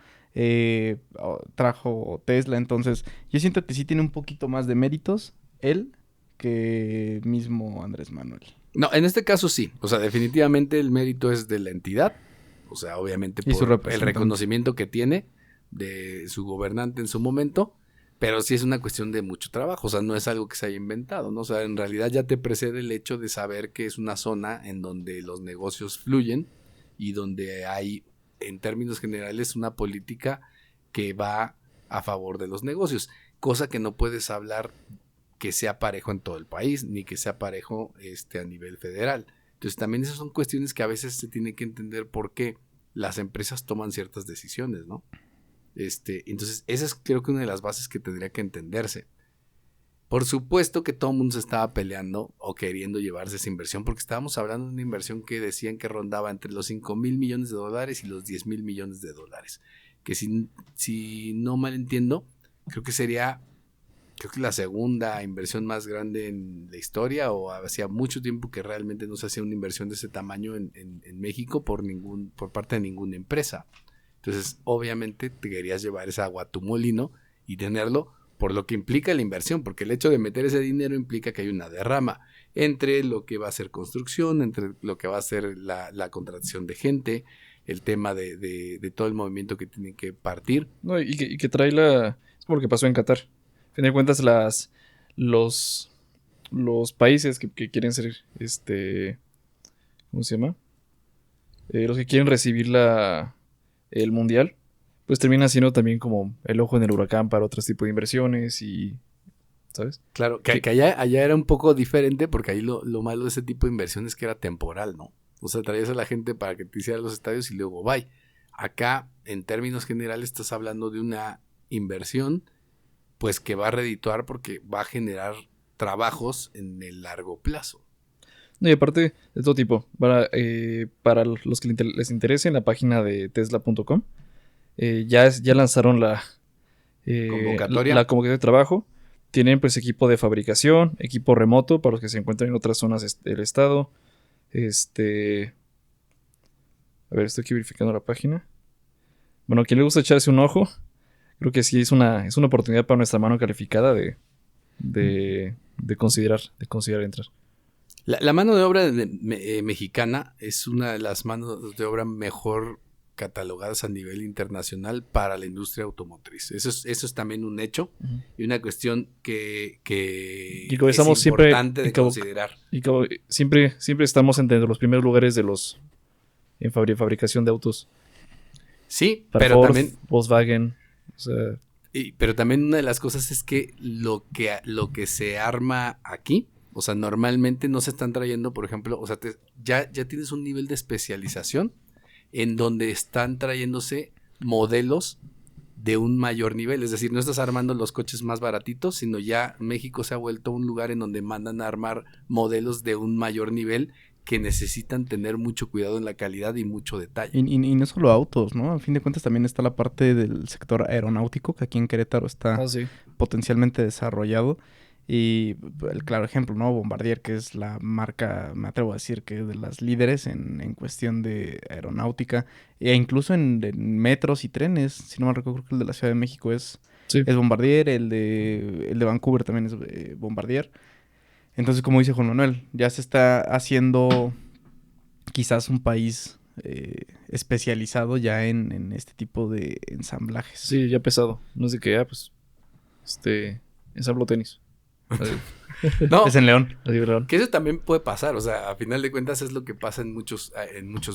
Speaker 4: trajo Tesla, entonces yo siento que sí tiene un poquito más de méritos él que mismo Andrés Manuel.
Speaker 3: No, en este caso sí, o sea, definitivamente el mérito es de la entidad, o sea, obviamente por el reconocimiento que tiene de su gobernante en su momento, pero sí es una cuestión de mucho trabajo, o sea, no es algo que se haya inventado, ¿no? O sea, en realidad ya te precede el hecho de saber que es una zona en donde los negocios fluyen y donde hay, en términos generales, una política que va a favor de los negocios, cosa que no puedes hablar que sea parejo en todo el país, ni que sea parejo a nivel federal. Entonces también esas son cuestiones que a veces se tiene que entender por qué las empresas toman ciertas decisiones, ¿no? Entonces esa es, creo que, una de las bases que tendría que entenderse. Por supuesto que todo el mundo se estaba peleando o queriendo llevarse esa inversión, porque estábamos hablando de una inversión que decían que rondaba entre los $5,000 millones y los $10,000 millones, que si no mal entiendo, creo que sería la segunda inversión más grande en la historia, o hacía mucho tiempo que realmente no se hacía una inversión de ese tamaño en México por parte de ninguna empresa. Entonces, obviamente, te querías llevar esa agua a tu molino y tenerlo, por lo que implica la inversión, porque el hecho de meter ese dinero implica que hay una derrama entre lo que va a ser construcción, entre lo que va a ser la contratación de gente, el tema de todo el movimiento que tienen que partir.
Speaker 5: No, y que trae la... Es como lo que pasó en Qatar. A fin de cuentas, los países que quieren ser, ¿cómo se llama? Los que quieren recibir el mundial, pues termina siendo también como el ojo en el huracán para otros tipos de inversiones y, ¿sabes?
Speaker 3: Claro, que allá era un poco diferente porque ahí lo malo de ese tipo de inversión es que era temporal, ¿no? O sea, traías a la gente para que te hiciera los estadios y luego bye. Acá, en términos generales, estás hablando de una inversión pues que va a redituar porque va a generar trabajos en el largo plazo.
Speaker 5: No, y aparte de todo tipo, para los que les interese, en la página de tesla.com ya lanzaron la
Speaker 3: Convocatoria.
Speaker 5: La convocatoria de trabajo. Tienen pues equipo de fabricación, equipo remoto para los que se encuentran en otras zonas del estado. A ver, estoy aquí verificando la página. Bueno, a quien le gusta echarse un ojo, creo que sí es una oportunidad para nuestra mano calificada de considerar entrar.
Speaker 3: La mano de obra mexicana es una de las manos de obra mejor catalogadas a nivel internacional para la industria automotriz. Eso es también un hecho y una cuestión que es importante de considerar.
Speaker 5: Y siempre estamos entre los primeros lugares en fabricación de autos.
Speaker 3: Sí,
Speaker 5: para
Speaker 3: pero
Speaker 5: Ford,
Speaker 3: también
Speaker 5: Volkswagen, o sea,
Speaker 3: pero también una de las cosas es que lo que se arma aquí, o sea, normalmente no se están trayendo, por ejemplo, o sea, ya tienes un nivel de especialización en donde están trayéndose modelos de un mayor nivel, es decir, no estás armando los coches más baratitos, sino ya México se ha vuelto un lugar en donde mandan a armar modelos de un mayor nivel que necesitan tener mucho cuidado en la calidad y mucho detalle.
Speaker 4: Y no solo autos, ¿no? A fin de cuentas también está la parte del sector aeronáutico, que aquí en Querétaro está
Speaker 5: sí,
Speaker 4: potencialmente desarrollado. Y el claro ejemplo, ¿no? Bombardier, que es la marca, me atrevo a decir, que es de las líderes en cuestión de aeronáutica. E incluso en metros y trenes, si no me recuerdo, creo que el de la Ciudad de México es Bombardier, el de Vancouver también es Bombardier. Entonces, como dice Juan Manuel, ya se está haciendo quizás un país especializado ya en este tipo de ensamblajes.
Speaker 5: Sí, ya pesado. No sé qué, ensamblo tenis.
Speaker 3: No,
Speaker 4: es en León.
Speaker 3: Que eso también puede pasar, o sea, a final de cuentas es lo que pasa en muchos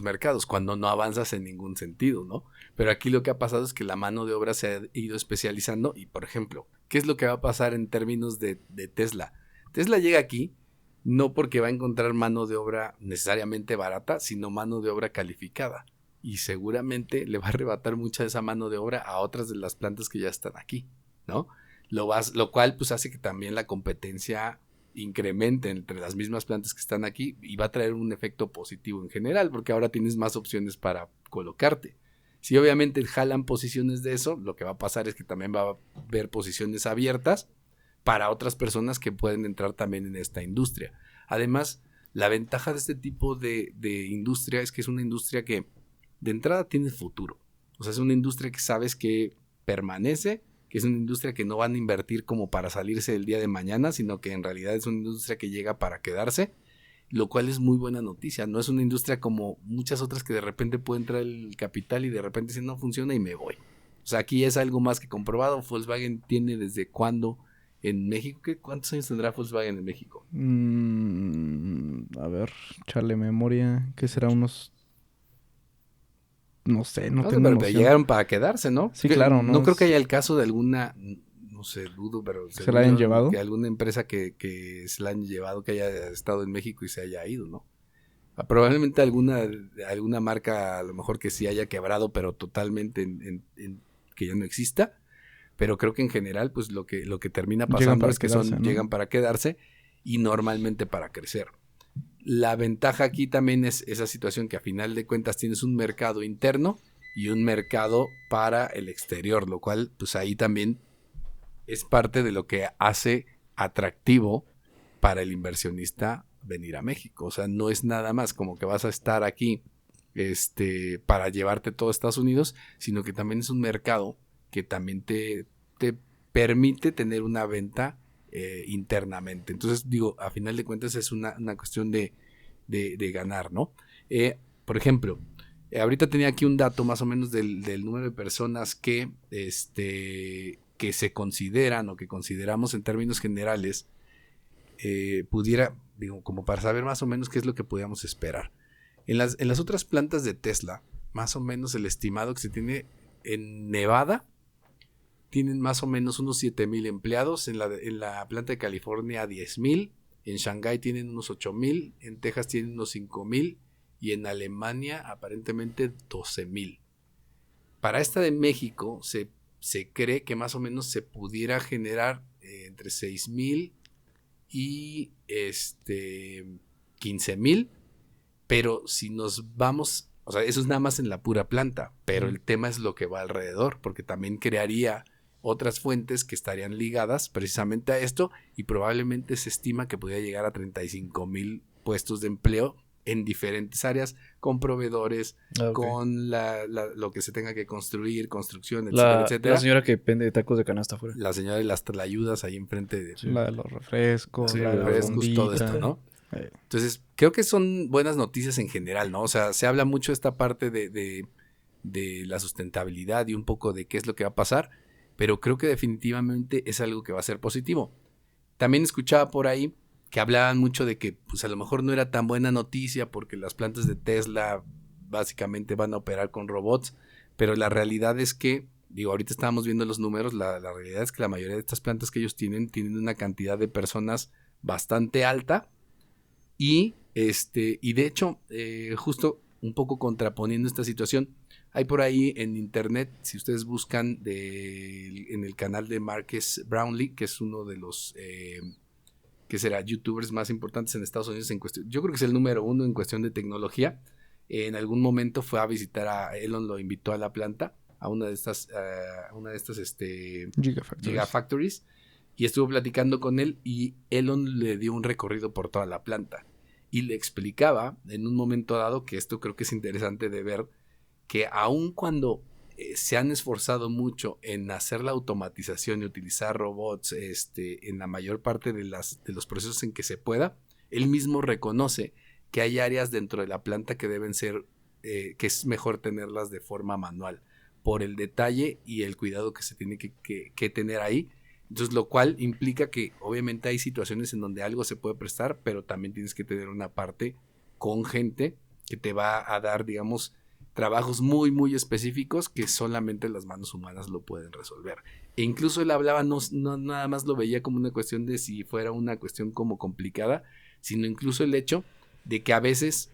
Speaker 3: mercados, cuando no avanzas en ningún sentido, ¿no? Pero aquí lo que ha pasado es que la mano de obra se ha ido especializando y, por ejemplo, ¿qué es lo que va a pasar en términos de Tesla? Tesla llega aquí no porque va a encontrar mano de obra necesariamente barata, sino mano de obra calificada. Y seguramente le va a arrebatar mucha de esa mano de obra a otras de las plantas que ya están aquí, ¿no? Lo cual pues hace que también la competencia incremente entre las mismas plantas que están aquí y va a traer un efecto positivo en general, porque ahora tienes más opciones para colocarte. Si obviamente jalan posiciones de eso, lo que va a pasar es que también va a haber posiciones abiertas para otras personas que pueden entrar también en esta industria. Además, la ventaja de este tipo de industria es que es una industria que de entrada tiene futuro. O sea, es una industria que sabes que permanece, que es una industria que no van a invertir como para salirse el día de mañana, sino que en realidad es una industria que llega para quedarse, lo cual es muy buena noticia. No es una industria como muchas otras que de repente puede entrar el capital y de repente si no funciona y me voy. O sea, aquí es algo más que comprobado. Volkswagen tiene desde cuándo en México. ¿Cuántos años tendrá Volkswagen en México?
Speaker 4: A ver, echarle memoria. ¿Qué será? Unos... No sé, no tengo
Speaker 3: noción. Llegaron para quedarse, ¿no?
Speaker 4: Sí, claro.
Speaker 3: No creo que haya el caso de alguna... No sé, dudo, pero...
Speaker 4: ¿Se la hayan llevado?
Speaker 3: Que alguna empresa que se la han llevado, que haya estado en México y se haya ido, ¿no? Probablemente alguna marca a lo mejor que sí haya quebrado, pero totalmente que ya no exista. Pero creo que en general, pues lo que termina pasando es que llegan para quedarse y normalmente para crecer. La ventaja aquí también es esa situación que a final de cuentas tienes un mercado interno y un mercado para el exterior, lo cual pues ahí también es parte de lo que hace atractivo para el inversionista venir a México. O sea, no es nada más como que vas a estar aquí para llevarte todo a Estados Unidos, sino que también es un mercado que también te permite tener una venta internamente. Entonces, digo, a final de cuentas es una cuestión de ganar, ¿no? Por ejemplo, Ahorita tenía aquí un dato más o menos del número de personas que se consideran o que consideramos en términos generales, como para saber más o menos qué es lo que podíamos esperar. En las otras plantas de Tesla, más o menos el estimado que se tiene en Nevada, tienen más o menos unos 7,000 empleados, en la planta de California 10,000, en Shanghái tienen unos 8,000, en Texas tienen unos 5,000 y en Alemania aparentemente 12,000. Para esta de México se cree que más o menos se pudiera generar entre 6,000 y 15,000, pero si nos vamos, o sea, eso es nada más en la pura planta, pero el tema es lo que va alrededor, porque también crearía otras fuentes que estarían ligadas precisamente a esto, y probablemente se estima que podría llegar a 35,000 puestos de empleo en diferentes áreas, con proveedores, con lo que se tenga que construir, construcción, etcétera, etcétera.
Speaker 5: La señora que vende de tacos de canasta afuera.
Speaker 3: La señora de las tlayudas ahí enfrente de...
Speaker 4: La de los refrescos,
Speaker 3: Sí,
Speaker 4: la de las
Speaker 3: refrescos, todo
Speaker 4: bombitas.
Speaker 3: esto, ¿no? Entonces, creo que son buenas noticias en general, ¿no? O sea, se habla mucho de esta parte de la sustentabilidad y un poco de qué es lo que va a pasar, pero creo que definitivamente es algo que va a ser positivo. También escuchaba por ahí que hablaban mucho de que pues a lo mejor no era tan buena noticia porque las plantas de Tesla básicamente van a operar con robots, pero la realidad es que, ahorita estábamos viendo los números, la realidad es que la mayoría de estas plantas que ellos tienen una cantidad de personas bastante alta y de hecho, justo un poco contraponiendo esta situación, hay por ahí en internet, si ustedes buscan en el canal de Marques Brownlee, que es uno de los que será youtubers más importantes en Estados Unidos en cuestión, yo creo que es el número 1 en cuestión de tecnología. En algún momento fue a visitar a Elon, lo invitó a la planta, a una de estas Gigafactories, y estuvo platicando con él, y Elon le dio un recorrido por toda la planta y le explicaba en un momento dado, que esto creo que es interesante de ver, que aun cuando se han esforzado mucho en hacer la automatización y utilizar robots en la mayor parte de los procesos en que se pueda, él mismo reconoce que hay áreas dentro de la planta que deben ser, que es mejor tenerlas de forma manual, por el detalle y el cuidado que se tiene que tener ahí. Entonces, lo cual implica que obviamente hay situaciones en donde algo se puede prestar, pero también tienes que tener una parte con gente que te va a dar, digamos, trabajos muy, muy específicos que solamente las manos humanas lo pueden resolver. E incluso él hablaba, no nada más lo veía como una cuestión de si fuera una cuestión como complicada, sino incluso el hecho de que a veces,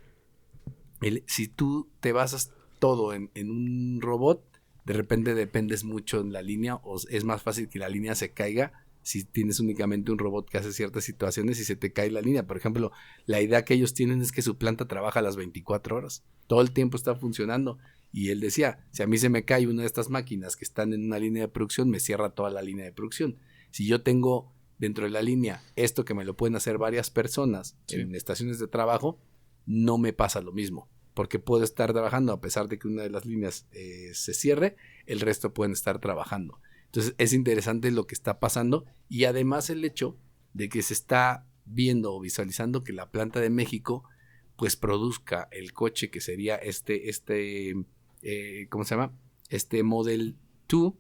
Speaker 3: si tú te basas todo en un robot, de repente dependes mucho en la línea, o es más fácil que la línea se caiga si tienes únicamente un robot que hace ciertas situaciones y se te cae la línea. Por ejemplo, la idea que ellos tienen es que su planta trabaja a las 24 horas. Todo el tiempo está funcionando. Y él decía, si a mí se me cae una de estas máquinas que están en una línea de producción, me cierra toda la línea de producción. Si yo tengo dentro de la línea esto que me lo pueden hacer varias personas en estaciones de trabajo, no me pasa lo mismo. Porque puedo estar trabajando a pesar de que una de las líneas se cierre, el resto pueden estar trabajando. Entonces es interesante lo que está pasando, y además el hecho de que se está viendo o visualizando que la planta de México pues produzca el coche que sería ¿cómo se llama? Este Model 2,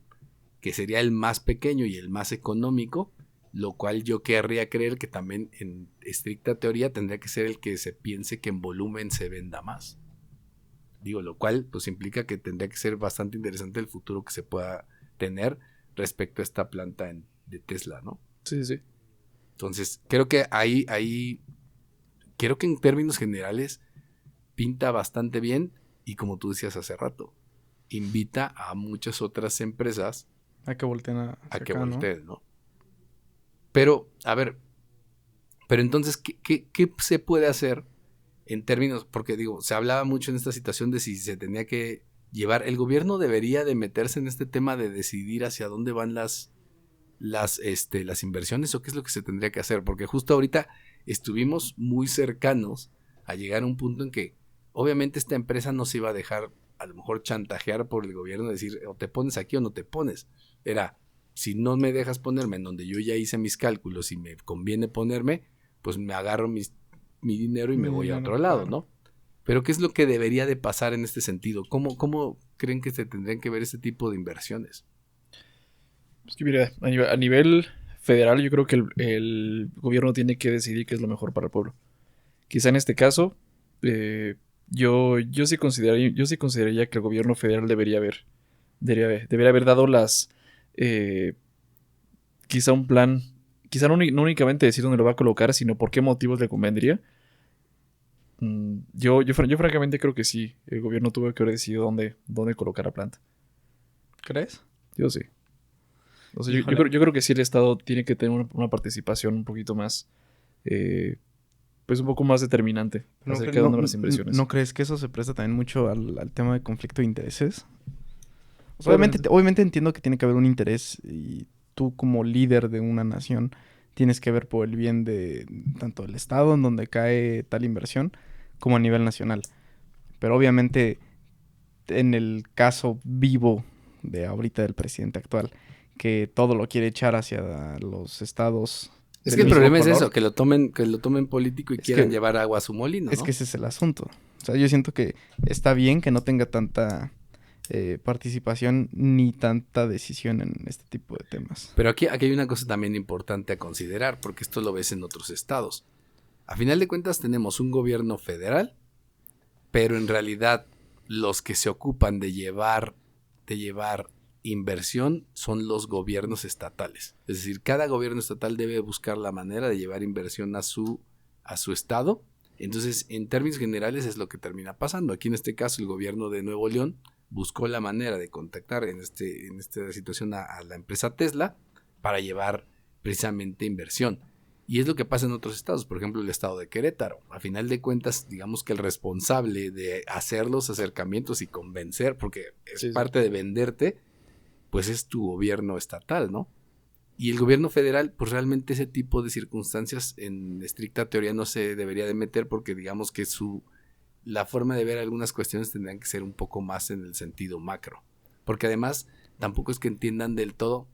Speaker 3: que sería el más pequeño y el más económico, lo cual yo querría creer que también en estricta teoría tendría que ser el que se piense que en volumen se venda más. Lo cual pues implica que tendría que ser bastante interesante el futuro que se pueda tener respecto a esta planta de Tesla, ¿no?
Speaker 5: Sí, sí.
Speaker 3: Entonces, creo que creo que en términos generales pinta bastante bien, y como tú decías hace rato, invita a muchas otras empresas
Speaker 4: a que volteen
Speaker 3: a que volteen, ¿no? Pero, a ver, entonces, ¿qué se puede hacer en términos? Porque se hablaba mucho en esta situación de si se tenía que llevar, el gobierno debería de meterse en este tema de decidir hacia dónde van las inversiones, o qué es lo que se tendría que hacer, porque justo ahorita estuvimos muy cercanos a llegar a un punto en que obviamente esta empresa no se iba a dejar a lo mejor chantajear por el gobierno, decir o te pones aquí o no te pones. Era, si no me dejas ponerme en donde yo ya hice mis cálculos y me conviene ponerme, pues me agarro mi dinero y me voy a otro lado, ¿no? Pero ¿qué es lo que debería de pasar en este sentido? ¿Cómo creen que se tendrían que ver este tipo de inversiones?
Speaker 5: Es que mira, a nivel federal yo creo que el gobierno tiene que decidir qué es lo mejor para el pueblo. Quizá en este caso, yo sí consideraría que el gobierno federal debería haber dado quizá un plan, quizá no únicamente decir dónde lo va a colocar, sino por qué motivos le convendría. Yo francamente creo que sí, el gobierno tuvo que haber decidido dónde colocar la planta.
Speaker 4: ¿Crees?
Speaker 5: Yo sí. O sea, yo creo que sí el Estado tiene que tener una participación un poquito más, pues un poco más determinante acerca de las inversiones.
Speaker 4: ¿No crees que eso se presta también mucho al tema de conflicto de intereses? O sea, obviamente entiendo que tiene que haber un interés y tú como líder de una nación tienes que ver por el bien de tanto el Estado en donde cae tal inversión como a nivel nacional. Pero obviamente en el caso vivo de ahorita del presidente actual, que todo lo quiere echar hacia los estados.
Speaker 3: Es que el problema es eso, que lo tomen político y quieran llevar agua a su molino, ¿no?
Speaker 4: Es que ese es el asunto. O sea, yo siento que está bien que no tenga tanta participación ni tanta decisión en este tipo de temas.
Speaker 3: Pero aquí hay una cosa también importante a considerar, porque esto lo ves en otros estados. A final de cuentas tenemos un gobierno federal, pero en realidad los que se ocupan de llevar inversión son los gobiernos estatales. Es decir, cada gobierno estatal debe buscar la manera de llevar inversión a su estado. Entonces, en términos generales es lo que termina pasando. Aquí en este caso el gobierno de Nuevo León buscó la manera de contactar en esta situación a la empresa Tesla para llevar precisamente inversión. Y es lo que pasa en otros estados, por ejemplo el estado de Querétaro. A final de cuentas, digamos que el responsable de hacer los acercamientos y convencer, porque es parte de venderte, pues es tu gobierno estatal, ¿no? Y el gobierno federal, pues realmente ese tipo de circunstancias en estricta teoría no se debería de meter porque digamos que la forma de ver algunas cuestiones tendrían que ser un poco más en el sentido macro. Porque además tampoco es que entiendan del todo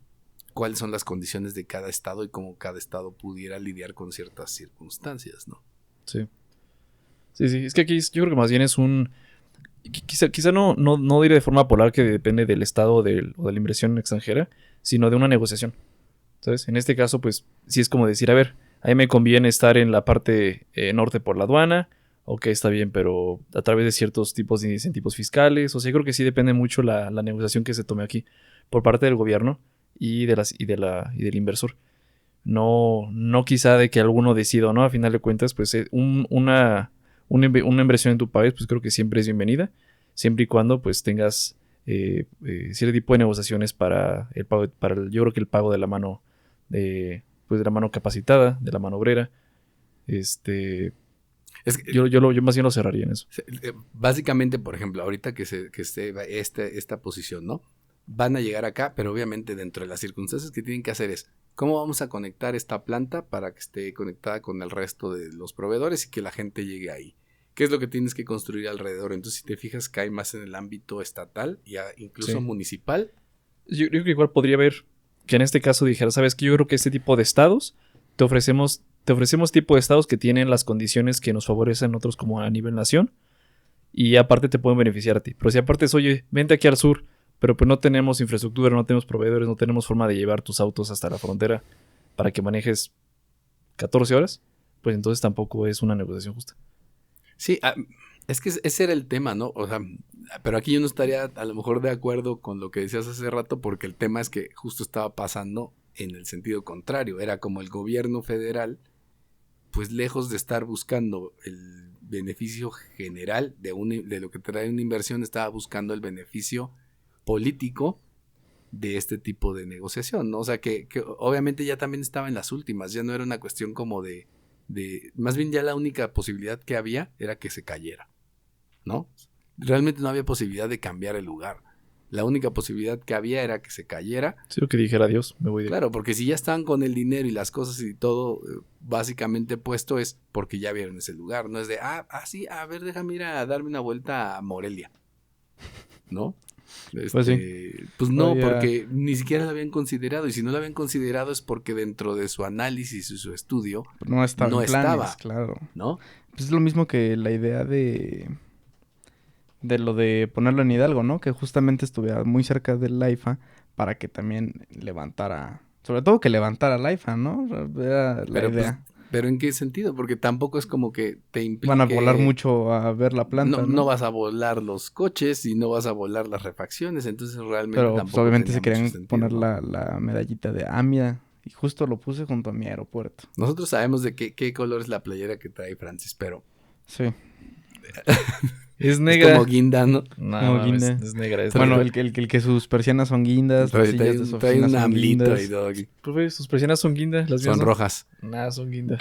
Speaker 3: cuáles son las condiciones de cada estado y cómo cada estado pudiera lidiar con ciertas circunstancias, ¿no?
Speaker 5: Sí. Sí. Es que aquí yo creo que más bien es quizá no diré de forma polar que depende del estado o de la inversión extranjera, sino de una negociación. ¿Sabes? En este caso, pues, sí es como decir, a ver, a mí me conviene estar en la parte norte por la aduana, ok, está bien, pero a través de ciertos tipos de incentivos fiscales. O sea, yo creo que sí depende mucho la negociación que se tome aquí por parte del gobierno y del inversor. No quizá de que alguno decida, ¿no? A final de cuentas, pues una inversión en tu país, pues creo que siempre es bienvenida, siempre y cuando pues tengas cierto tipo de negociaciones para el pago, yo creo que el pago de la mano de la mano capacitada, de la mano obrera. Yo más bien lo cerraría en eso.
Speaker 3: Básicamente, por ejemplo, ahorita que esté esta posición, ¿no? Van a llegar acá, pero obviamente dentro de las circunstancias que tienen que hacer es ¿cómo vamos a conectar esta planta para que esté conectada con el resto de los proveedores y que la gente llegue ahí? ¿Qué es lo que tienes que construir alrededor? Entonces, si te fijas, cae más en el ámbito estatal y incluso municipal.
Speaker 5: Yo creo que igual podría haber que en este caso dijera, ¿sabes qué? Yo creo que este tipo de estados te ofrecemos tipo de estados que tienen las condiciones que nos favorecen nosotros como a nivel nación y aparte te pueden beneficiar a ti. Pero si aparte es, oye, vente aquí al sur, pero pues no tenemos infraestructura, no tenemos proveedores, no tenemos forma de llevar tus autos hasta la frontera para que manejes 14 horas, pues entonces tampoco es una negociación justa.
Speaker 3: Sí, es que ese era el tema, ¿no? O sea, pero aquí yo no estaría a lo mejor de acuerdo con lo que decías hace rato porque el tema es que justo estaba pasando en el sentido contrario. Era como el gobierno federal, pues lejos de estar buscando el beneficio general de lo que trae una inversión, estaba buscando el beneficio político de este tipo de negociación, ¿no? O sea, que obviamente ya también estaba en las últimas, ya no era una cuestión como de más bien ya la única posibilidad que había era que se cayera, ¿no? Realmente no había posibilidad de cambiar el lugar. La única posibilidad que había era que se cayera.
Speaker 5: Sí, lo que dijera adiós, me voy de...
Speaker 3: Claro, porque si ya estaban con el dinero y las cosas y todo básicamente puesto es porque ya vieron ese lugar. No es de, sí, a ver, déjame ir a darme una vuelta a Morelia, ¿no?
Speaker 4: Pues sí.
Speaker 3: Pues no,
Speaker 4: Todavía-
Speaker 3: porque ni siquiera lo habían considerado. Y si no lo habían considerado es porque dentro de su análisis y su estudio,
Speaker 4: No estaba
Speaker 3: no
Speaker 4: en planes,
Speaker 3: estaba.
Speaker 4: claro.
Speaker 3: ¿no?
Speaker 4: Pues es lo mismo que la idea de lo de ponerlo en Hidalgo, ¿no? Que justamente estuviera muy cerca del AIFA para que también levantara, sobre todo que levantara el AIFA, ¿no? Era la
Speaker 3: Pero, pues,
Speaker 4: idea.
Speaker 3: ¿pero en qué sentido? Porque tampoco es como que te implique...
Speaker 4: Van a volar mucho a ver la planta,
Speaker 3: No,
Speaker 4: ¿no?
Speaker 3: no vas a volar los coches y no vas a volar las refacciones, entonces realmente
Speaker 4: Pero pues,
Speaker 3: tampoco
Speaker 4: obviamente se
Speaker 3: tenía
Speaker 4: querían
Speaker 3: mucho sentido,
Speaker 4: poner
Speaker 3: ¿no?
Speaker 4: la medallita de mira, y justo lo puse junto a mi aeropuerto.
Speaker 3: Nosotros sabemos de qué color es la playera que trae Francis, pero
Speaker 4: Sí.
Speaker 5: Es
Speaker 3: es
Speaker 5: negra.
Speaker 3: como guinda, ¿no?
Speaker 5: No,
Speaker 4: Como
Speaker 5: mames,
Speaker 4: guinda.
Speaker 5: es negra. Es
Speaker 4: Bueno,
Speaker 5: negra.
Speaker 4: el que sus persianas son guindas, las sillas de su
Speaker 3: Trae
Speaker 4: oficina
Speaker 3: un
Speaker 4: son
Speaker 3: amblito
Speaker 4: guindas.
Speaker 3: y doggy.
Speaker 5: Profe, sus persianas son guinda. Las mías
Speaker 3: Son rojas,
Speaker 5: Nada, son guinda.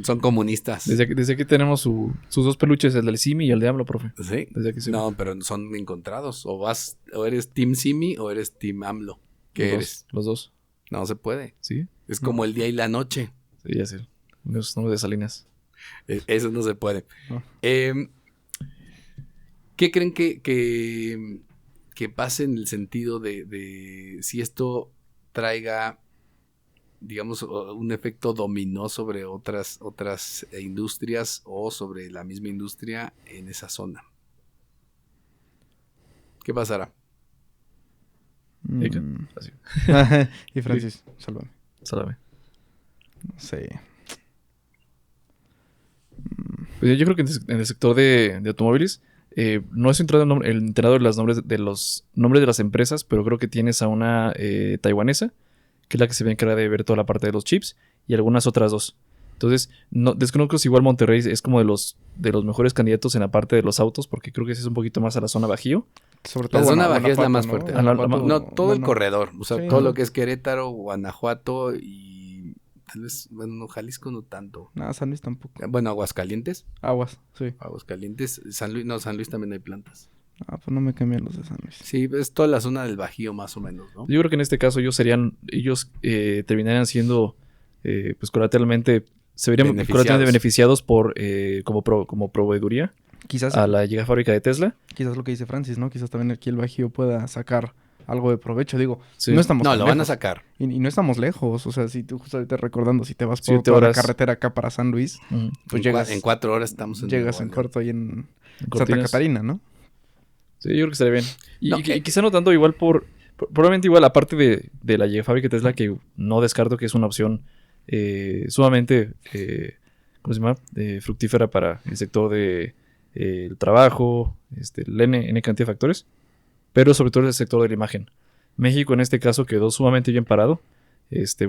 Speaker 3: son comunistas.
Speaker 5: Desde aquí tenemos sus dos peluches, el del Simi y el de AMLO, profe.
Speaker 3: ¿Sí?
Speaker 5: Desde aquí sí.
Speaker 3: No, pero son encontrados. O eres Team Simi o eres Team AMLO. ¿Qué eres?
Speaker 5: Los dos.
Speaker 3: No se puede.
Speaker 5: ¿Sí?
Speaker 3: Es como el día y la noche.
Speaker 5: Sí, ya sé. Los nombres de Salinas.
Speaker 3: Eso no se puede.
Speaker 4: No.
Speaker 3: ¿Qué creen que pase en el sentido de si esto traiga, digamos, un efecto dominó sobre otras industrias o sobre la misma industria en esa zona? ¿Qué pasará?
Speaker 5: Erika,
Speaker 4: Mm.
Speaker 5: así.
Speaker 4: Y Francis, sálvame.
Speaker 5: Sálvame.
Speaker 4: No sé.
Speaker 5: Pues yo creo que en el sector de automóviles no es entrado enterado de los nombres de las empresas, pero creo que tienes a una taiwanesa, que es la que se va a encargar de ver toda la parte de los chips, y algunas otras dos. Entonces, no, desconozco si igual Monterrey es como de los mejores candidatos en la parte de los autos, porque creo que ese es un poquito más a la zona Bajío.
Speaker 4: Sobre
Speaker 3: La
Speaker 4: todo
Speaker 3: zona
Speaker 4: Guanajuato,
Speaker 3: Baja es la
Speaker 4: ¿no?
Speaker 3: más fuerte.
Speaker 4: Guanajuato,
Speaker 3: No, todo el
Speaker 4: bueno,
Speaker 3: corredor. O sea,
Speaker 4: sí,
Speaker 3: todo
Speaker 4: ¿no?
Speaker 3: lo que es Querétaro, Guanajuato y tal vez, bueno, no, Jalisco no tanto.
Speaker 4: Nada, San Luis tampoco.
Speaker 3: Bueno, Aguascalientes.
Speaker 4: Aguas, sí.
Speaker 3: Aguascalientes, San Luis también hay plantas.
Speaker 4: Ah, pues no me cambian los de San Luis.
Speaker 3: Sí, es toda la zona del Bajío más o menos, ¿no?
Speaker 5: Yo creo que en este caso ellos terminarían siendo, pues colateralmente, se verían colateralmente beneficiados por como proveeduría
Speaker 4: Quizás,
Speaker 5: a la fábrica de Tesla.
Speaker 4: quizás lo que dice Francis, ¿no? Quizás también aquí el Bajío pueda sacar algo de provecho. Digo,
Speaker 5: Sí.
Speaker 4: no estamos
Speaker 3: No,
Speaker 4: tan
Speaker 3: lo van a
Speaker 4: lejos.
Speaker 3: sacar.
Speaker 4: Y no estamos lejos. O sea, si tú justo ahorita recordando, si te vas por
Speaker 5: 7
Speaker 4: toda la
Speaker 5: horas.
Speaker 4: carretera acá para San Luis, pues llegas
Speaker 3: En 4 horas estamos en
Speaker 4: llegas en
Speaker 3: Nuevo León.
Speaker 4: corto ahí en
Speaker 5: En
Speaker 4: Santa
Speaker 5: Cortinas.
Speaker 4: Catarina, ¿no?
Speaker 5: Sí, yo creo que estaría bien. Y,
Speaker 3: No,
Speaker 5: y quizá no tanto igual probablemente igual aparte de la fábrica de Tesla, que no descarto que es una opción sumamente, ¿cómo se llama? Fructífera para el sector de el trabajo, el N cantidad de factores, pero sobre todo el sector de la imagen. México en este caso quedó sumamente bien parado,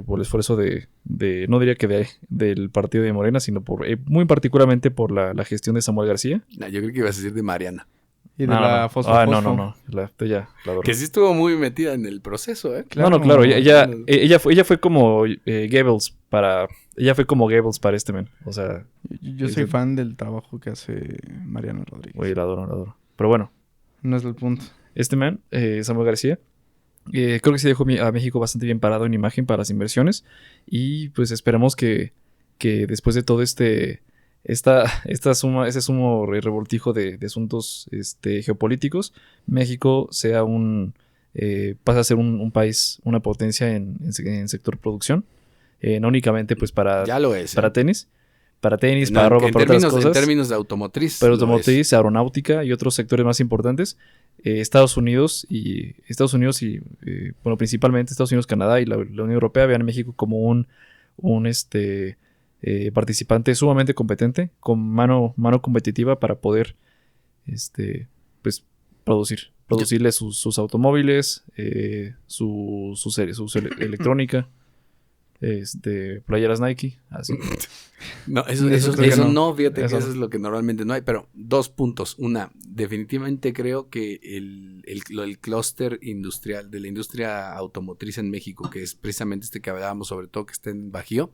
Speaker 5: por el esfuerzo no diría que del partido de Morena, sino muy particularmente por la gestión de Samuel García.
Speaker 3: No, yo creo que ibas a decir de Mariana.
Speaker 4: Y de la fosfo.
Speaker 5: No. Ella la adoro.
Speaker 3: Que sí estuvo muy metida en el proceso, ¿eh?
Speaker 5: Claro. Ella fue como Goebbels ella fue como Goebbels para este men. O sea,
Speaker 4: Yo soy fan del trabajo que hace Mariano Rodríguez.
Speaker 5: oye, la adoro. Pero bueno,
Speaker 4: No es el punto.
Speaker 5: este man, Samuel García, creo que sí dejó a México bastante bien parado en imagen para las inversiones. Y pues esperamos que después de todo ese sumo revoltijo de asuntos geopolíticos, México sea pasa a ser un país, una potencia en sector producción. No únicamente pues
Speaker 3: Ya lo es.
Speaker 5: para tenis, para
Speaker 3: No,
Speaker 5: ropa, para otras cosas.
Speaker 3: En términos de automotriz.
Speaker 5: Pero
Speaker 3: lo es.
Speaker 5: automotriz, aeronáutica y otros sectores más importantes. Estados Unidos y bueno, principalmente Estados Unidos, Canadá y la Unión Europea vean a México como un participante sumamente competente, con mano competitiva para poder pues producirle sus automóviles, su electrónica, playeras Nike, así.
Speaker 3: No, eso
Speaker 4: creo que no.
Speaker 3: no, fíjate
Speaker 5: Eso
Speaker 3: que eso
Speaker 5: no.
Speaker 3: es lo que normalmente no hay, pero 2 puntos. Una, definitivamente creo que el clúster industrial de la industria automotriz en México, que es precisamente que hablábamos, sobre todo que está en Bajío,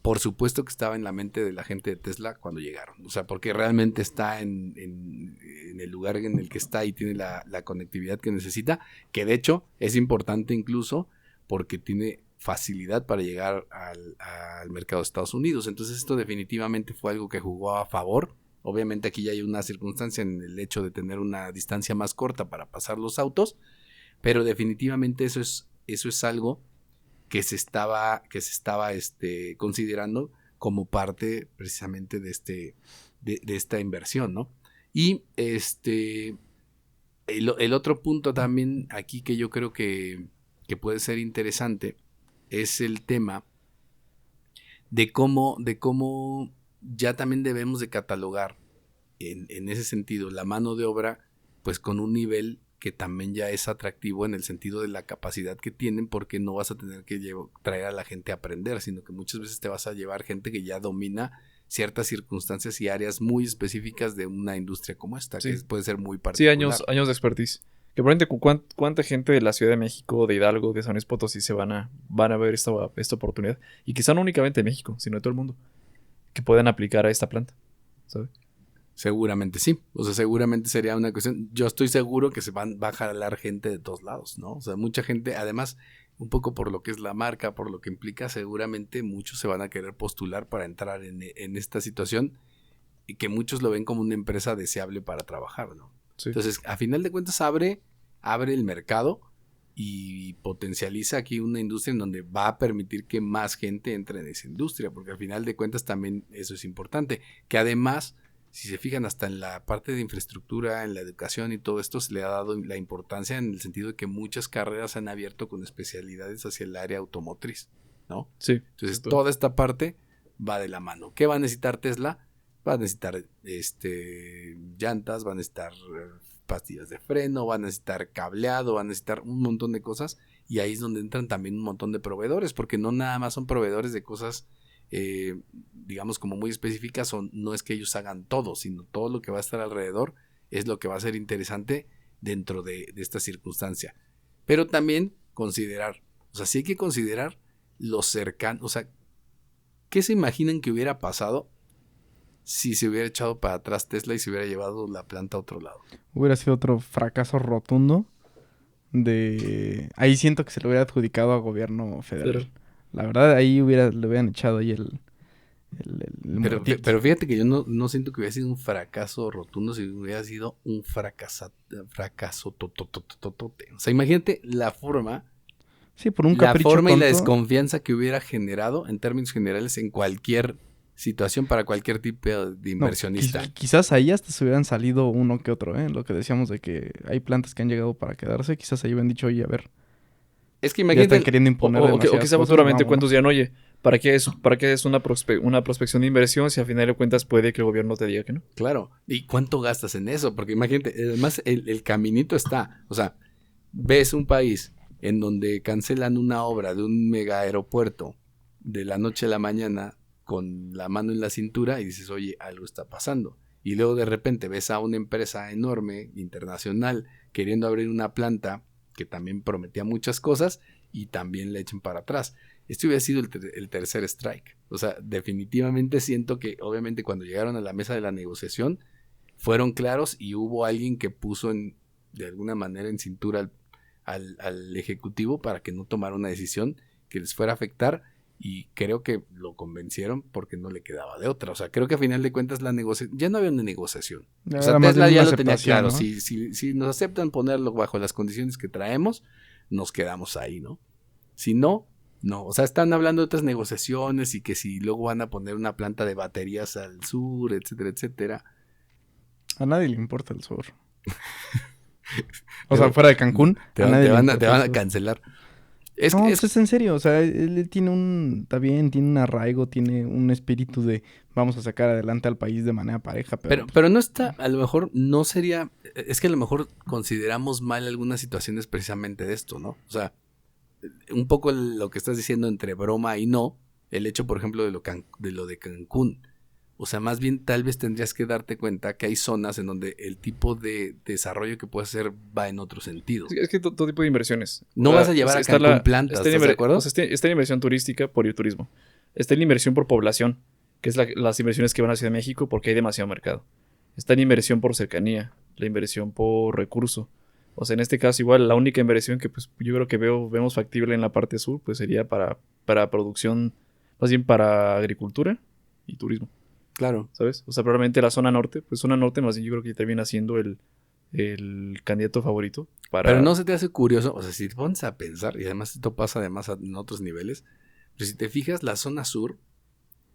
Speaker 3: por supuesto que estaba en la mente de la gente de Tesla cuando llegaron. O sea, porque realmente está en el lugar en el que está y tiene la conectividad que necesita, que de hecho es importante incluso porque tiene facilidad para llegar al mercado de Estados Unidos. Entonces esto definitivamente fue algo que jugó a favor Obviamente aquí ya hay una circunstancia en el hecho de tener una distancia más corta para pasar los autos, pero definitivamente eso es algo que se estaba considerando como parte precisamente de esta inversión, ¿no? Y el otro punto también aquí que yo creo que puede ser interesante es el tema de cómo ya también debemos de catalogar en ese sentido la mano de obra, pues con un nivel que también ya es atractivo en el sentido de la capacidad que tienen, porque no vas a tener que traer a la gente a aprender, sino que muchas veces te vas a llevar gente que ya domina ciertas circunstancias y áreas muy específicas de una industria como esta,
Speaker 5: Sí.
Speaker 3: que puede ser muy
Speaker 5: Sí,
Speaker 3: particular.
Speaker 5: años de expertise. Que probablemente cuánta gente de la Ciudad de México, de Hidalgo, de San Luis Potosí se van a ver esta oportunidad. Y quizá no únicamente en México, sino en todo el mundo. Que puedan aplicar a esta planta, ¿sabes?
Speaker 3: Seguramente sí, o sea, seguramente sería una cuestión, yo estoy seguro que va a jalar gente de todos lados, ¿no? O sea, mucha gente, además, un poco por lo que es la marca, por lo que implica, seguramente muchos se van a querer postular para entrar en esta situación y que muchos lo ven como una empresa deseable para trabajar, ¿no?
Speaker 5: Sí.
Speaker 3: Entonces, a final de cuentas, abre el mercado y potencializa aquí una industria en donde va a permitir que más gente entre en esa industria, porque al final de cuentas también eso es importante, que además, si se fijan hasta en la parte de infraestructura, en la educación y todo esto, se le ha dado la importancia en el sentido de que muchas carreras se han abierto con especialidades hacia el área automotriz, ¿no?
Speaker 5: Sí.
Speaker 3: Entonces, toda esta parte va de la mano. ¿Qué va a necesitar Tesla? Va a necesitar llantas, va a necesitar pastillas de freno, va a necesitar cableado, va a necesitar un montón de cosas, y ahí es donde entran también un montón de proveedores, porque no nada más son proveedores de cosas digamos como muy específicas, o no es que ellos hagan todo, sino todo lo que va a estar alrededor es lo que va a ser interesante dentro de esta circunstancia. Pero también considerar, o sea, sí hay que considerar lo cercano, o sea, ¿qué se imaginan que hubiera pasado si se hubiera echado para atrás Tesla y se hubiera llevado la planta a otro lado?
Speaker 4: Hubiera sido otro fracaso rotundo ahí siento que se lo hubiera adjudicado a gobierno federal. La verdad, ahí le hubieran echado ahí el
Speaker 3: pero fíjate que yo no siento que hubiera sido un fracaso rotundo, si hubiera sido un fracaso tototototote. O sea, imagínate la forma,
Speaker 4: sí, por un capricho
Speaker 3: y la
Speaker 4: tonto.
Speaker 3: desconfianza que hubiera generado en términos generales en cualquier situación para cualquier tipo de inversionista.
Speaker 4: Quizás ahí hasta se hubieran salido uno que otro, ¿eh? Lo que decíamos de que hay plantas que han llegado para quedarse, quizás ahí hubieran dicho, oye, a ver,
Speaker 3: Es que
Speaker 4: ya
Speaker 3: imagínate,
Speaker 4: están queriendo imponer
Speaker 5: O
Speaker 4: demasiadas
Speaker 5: quizá
Speaker 4: cosas,
Speaker 5: futuramente
Speaker 4: vámonos.
Speaker 5: cuántos digan, oye, ¿para qué es una prospección de inversión si al final de cuentas puede que el gobierno te diga que no?
Speaker 3: claro, ¿y cuánto gastas en eso? Porque imagínate, además el caminito está, o sea, ves un país en donde cancelan una obra de un mega aeropuerto de la noche a la mañana con la mano en la cintura y dices, oye, algo está pasando. Y luego de repente ves a una empresa enorme, internacional, queriendo abrir una planta que también prometía muchas cosas y también le echen para atrás. Este hubiera sido el tercer strike. O sea, definitivamente siento que obviamente cuando llegaron a la mesa de la negociación fueron claros y hubo alguien que puso de alguna manera en cintura al ejecutivo para que no tomara una decisión que les fuera a afectar, y creo que lo convencieron porque no le quedaba de otra. O sea, creo que a final de cuentas ya no había una negociación. O sea,
Speaker 4: Más
Speaker 3: Tesla
Speaker 4: bien
Speaker 3: ya
Speaker 4: una
Speaker 3: lo tenía
Speaker 4: aceptación,
Speaker 3: claro.
Speaker 4: ¿no?
Speaker 3: Si nos aceptan ponerlo bajo las condiciones que traemos, nos quedamos ahí, ¿no? Si no, no. O sea, están hablando de otras negociaciones y que si luego van a poner una planta de baterías al sur, etcétera, etcétera.
Speaker 4: A nadie le importa el sur. O sea, fuera de Cancún,
Speaker 3: Te
Speaker 4: a
Speaker 3: van,
Speaker 4: nadie
Speaker 3: te
Speaker 4: le
Speaker 3: van
Speaker 4: importa
Speaker 3: a
Speaker 4: el sur.
Speaker 3: cancelar.
Speaker 4: No, pues es en serio, o sea, él tiene está bien, tiene un arraigo, tiene un espíritu de vamos a sacar adelante al país de manera pareja,
Speaker 3: pero no está, a lo mejor no sería, es que a lo mejor consideramos mal algunas situaciones precisamente de esto, ¿no? O sea, un poco lo que estás diciendo entre broma y no, el hecho, por ejemplo, de lo de Cancún. O sea, más bien tal vez tendrías que darte cuenta que hay zonas en donde el tipo de desarrollo que puedes hacer va en otro sentido.
Speaker 5: Es que todo tipo de inversiones.
Speaker 3: No vas a llevar a Cancún plantas, ¿estás de acuerdo?
Speaker 5: O sea, está la inversión turística por el turismo. Está la inversión por población, que es las inversiones que van a Ciudad de México porque hay demasiado mercado. Está la inversión por cercanía, la inversión por recurso. O sea, en este caso igual la única inversión que pues yo creo que vemos factible en la parte sur pues sería para producción, más bien para agricultura y turismo.
Speaker 3: Claro.
Speaker 5: ¿sabes? O sea, probablemente la zona norte, pues zona norte más bien yo creo que termina siendo el candidato favorito para...
Speaker 3: Pero no se te hace curioso, o sea, si te pones a pensar, y además esto pasa además en otros niveles, pero si te fijas, la zona sur,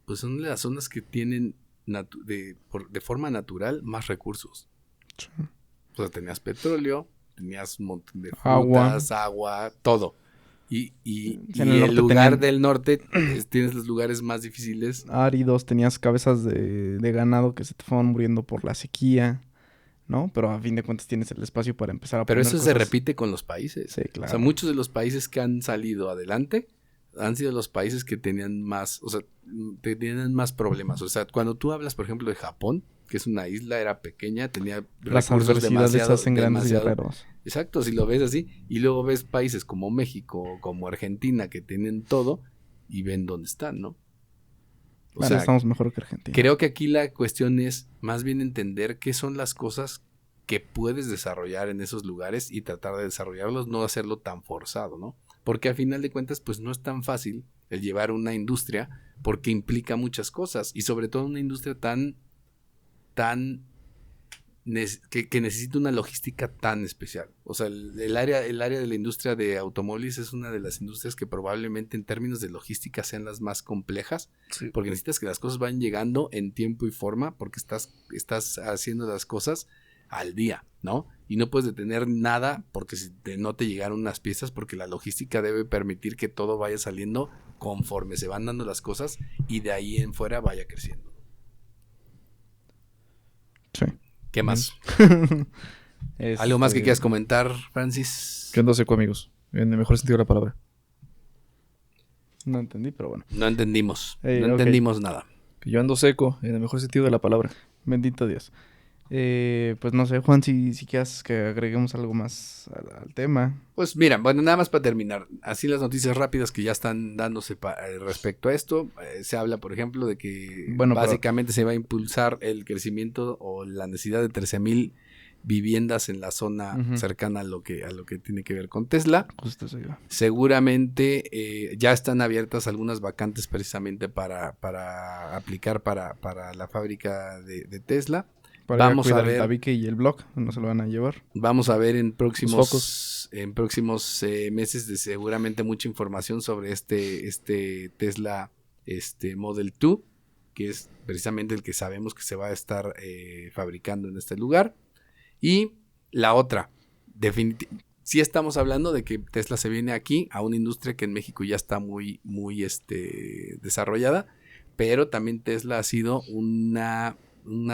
Speaker 3: pues son de las zonas que tienen de forma natural más recursos.
Speaker 4: Sí.
Speaker 3: O sea, tenías petróleo, tenías un montón de
Speaker 4: Agua.
Speaker 3: frutas, agua, todo. Y
Speaker 4: En el norte
Speaker 3: lugar
Speaker 4: tenían-
Speaker 3: del norte tienes los lugares más difíciles.
Speaker 4: Áridos, tenías cabezas de ganado que se te fueron muriendo por la sequía, ¿no? Pero a fin de cuentas tienes el espacio para empezar a
Speaker 3: Pero
Speaker 4: poner
Speaker 3: eso se
Speaker 4: cosas-
Speaker 3: repite con los países.
Speaker 4: Sí, claro.
Speaker 3: O sea, muchos de los países que han salido adelante han sido los países que tenían más, o sea, tenían más problemas. O sea, cuando tú hablas, por ejemplo, de Japón, que es una isla, era pequeña, tenía
Speaker 4: Las
Speaker 3: recursos
Speaker 4: adversidades
Speaker 3: demasiado,
Speaker 4: hacen grandes
Speaker 3: demasiado.
Speaker 4: guerreros.
Speaker 3: Exacto, si lo ves así. Y luego ves países como México, como Argentina, que tienen todo y ven dónde están, ¿no? O
Speaker 4: Bueno,
Speaker 3: sea,
Speaker 4: estamos mejor que Argentina.
Speaker 3: creo que aquí la cuestión es más bien entender qué son las cosas que puedes desarrollar en esos lugares y tratar de desarrollarlos, no hacerlo tan forzado, ¿no? Porque al final de cuentas, pues no es tan fácil el llevar una industria porque implica muchas cosas y sobre todo una industria tan que necesita una logística tan especial. O sea, el área de la industria de automóviles es una de las industrias que probablemente en términos de logística sean las más complejas, porque necesitas que las cosas vayan llegando en tiempo y forma, porque estás haciendo las cosas al día, ¿no? Y no puedes detener nada porque si no te llegaron unas piezas, porque la logística debe permitir que todo vaya saliendo conforme se van dando las cosas y de ahí en fuera vaya creciendo.
Speaker 4: Sí.
Speaker 3: ¿Qué más?
Speaker 4: Este,
Speaker 3: ¿Algo más que quieras comentar, Francis?
Speaker 5: ¿Qué onda, seco, amigos? En el mejor sentido de la palabra.
Speaker 4: No entendí, pero bueno.
Speaker 3: No entendimos. No
Speaker 4: Ok.
Speaker 3: entendimos nada.
Speaker 5: Que yo ando seco, en el mejor sentido de la palabra.
Speaker 4: Bendito Dios. Pues no sé, Juan, si quieres que agreguemos algo más al tema.
Speaker 3: Pues mira, bueno, nada más para terminar. Así las noticias rápidas que ya están dándose respecto a esto. Se habla, por ejemplo, de que
Speaker 4: Bueno, pero-
Speaker 3: básicamente se va a impulsar el crecimiento o la necesidad de 13,000 viviendas en la zona
Speaker 4: Ujú.
Speaker 3: cercana a lo que tiene que ver con Tesla.
Speaker 4: Justo eso iba.
Speaker 3: Seguramente ya están abiertas algunas vacantes precisamente para aplicar para la fábrica de Tesla.
Speaker 4: Para
Speaker 3: Vamos a
Speaker 4: cuidar
Speaker 3: ver.
Speaker 4: el tabique y el blog, no se lo van a llevar.
Speaker 3: Vamos a ver en
Speaker 5: focos.
Speaker 3: próximos meses de seguramente mucha información sobre este Tesla Model 2, que es precisamente el que sabemos que se va a estar fabricando en este lugar. Y la otra, sí estamos hablando de que Tesla se viene aquí a una industria que en México ya está muy desarrollada, pero también Tesla ha sido una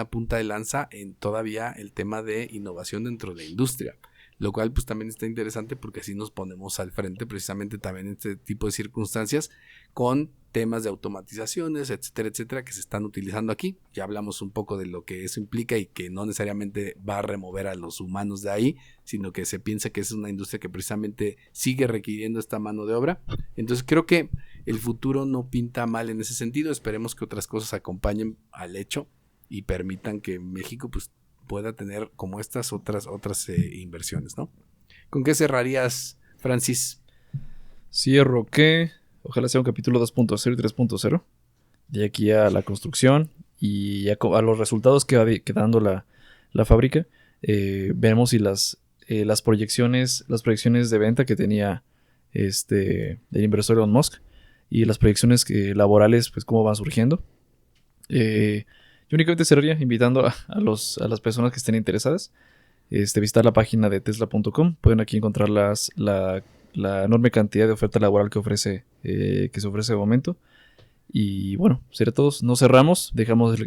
Speaker 3: punta de lanza en todavía el tema de innovación dentro de la industria, lo cual pues también está interesante porque así nos ponemos al frente precisamente también en este tipo de circunstancias con temas de automatizaciones, etcétera, etcétera, que se están utilizando aquí. Ya hablamos un poco de lo que eso implica y que no necesariamente va a remover a los humanos de ahí, sino que se piensa que es una industria que precisamente sigue requiriendo esta mano de obra. Entonces creo que el futuro no pinta mal en ese sentido. Esperemos que otras cosas acompañen al hecho y permitan que México pues pueda tener como estas otras inversiones, ¿no? ¿Con qué cerrarías, Francis?
Speaker 5: Cierro que ojalá sea un capítulo 2.0 y 3.0. De aquí a la construcción y a los resultados que va dando la fábrica. Vemos si las proyecciones de venta que tenía el inversor Elon Musk y las proyecciones laborales, pues cómo van surgiendo. Yo únicamente cerraría invitando a las personas que estén interesadas. Visitar la página de tesla.com. Pueden aquí encontrar la enorme cantidad de oferta laboral que se ofrece de momento. Y bueno, sería todo. Nos cerramos, dejamos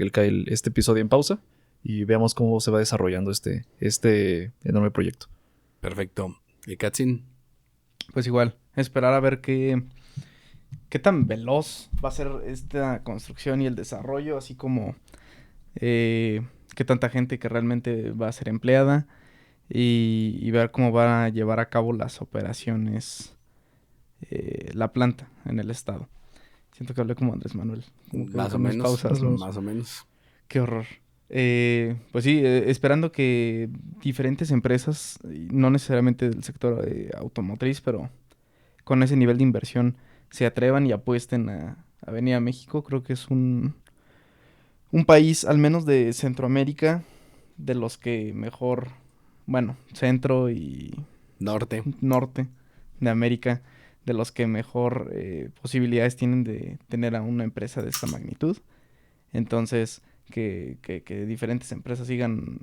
Speaker 5: este episodio en pausa y veamos cómo se va desarrollando este enorme proyecto.
Speaker 3: Perfecto. ¿Y Katzin?
Speaker 4: Pues igual, esperar a ver qué tan veloz va a ser esta construcción y el desarrollo, así como qué tanta gente que realmente va a ser empleada y ver cómo va a llevar a cabo las operaciones la planta en el estado. Siento que hablé como Andrés Manuel. Como que
Speaker 3: Más o
Speaker 4: con mis
Speaker 3: menos.
Speaker 4: pausas,
Speaker 3: Más o menos.
Speaker 4: Qué horror. Pues sí, esperando que diferentes empresas, y no necesariamente del sector automotriz, pero con ese nivel de inversión se atrevan y apuesten a venir a México. Creo que es un un país, al menos de Centroamérica, de los que mejor, bueno, centro y
Speaker 3: Norte.
Speaker 4: norte de América, de los que mejor posibilidades tienen de tener a una empresa de esta magnitud. Entonces, que diferentes empresas sigan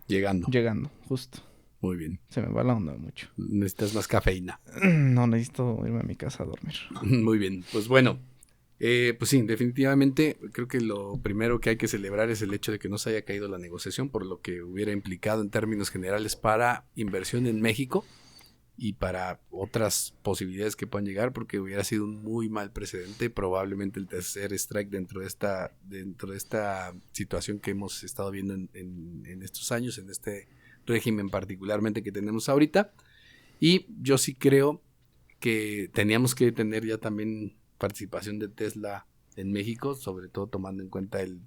Speaker 4: llegando, justo.
Speaker 3: Muy bien.
Speaker 4: Se me va la onda mucho.
Speaker 3: Necesitas más cafeína.
Speaker 4: No, necesito irme a mi casa a dormir.
Speaker 3: Muy bien. Pues bueno, pues sí, definitivamente creo que lo primero que hay que celebrar es el hecho de que no se haya caído la negociación, por lo que hubiera implicado en términos generales para inversión en México y para otras posibilidades que puedan llegar, porque hubiera sido un muy mal precedente, probablemente el tercer strike dentro de esta situación que hemos estado viendo en estos años, en este régimen particularmente que tenemos ahorita. Y yo sí creo que teníamos que tener ya también participación de Tesla en México, sobre todo tomando en cuenta el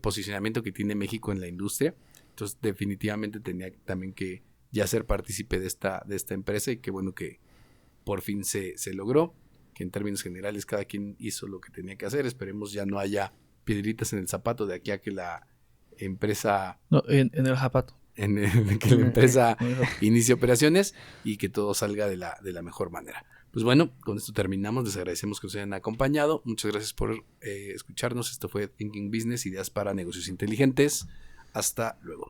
Speaker 3: posicionamiento que tiene México en la industria. Entonces definitivamente tenía también que ya ser partícipe de esta empresa, y qué bueno que por fin se logró, que en términos generales cada quien hizo lo que tenía que hacer. Esperemos ya no haya piedritas en el zapato de aquí a que la empresa...
Speaker 5: No, en el zapato.
Speaker 3: Que la empresa inicie operaciones y que todo salga de la mejor manera. Pues bueno, con esto terminamos. Les agradecemos que nos hayan acompañado. Muchas gracias por escucharnos. Esto fue Thinking Business, ideas para negocios inteligentes. Hasta luego.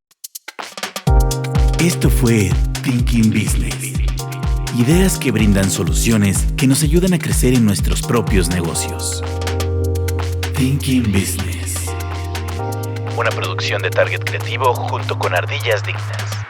Speaker 2: Esto fue Thinking Business. Ideas que brindan soluciones que nos ayudan a crecer en nuestros propios negocios. Thinking Business.
Speaker 1: Una producción de Target Creativo junto con Ardillas Dignas.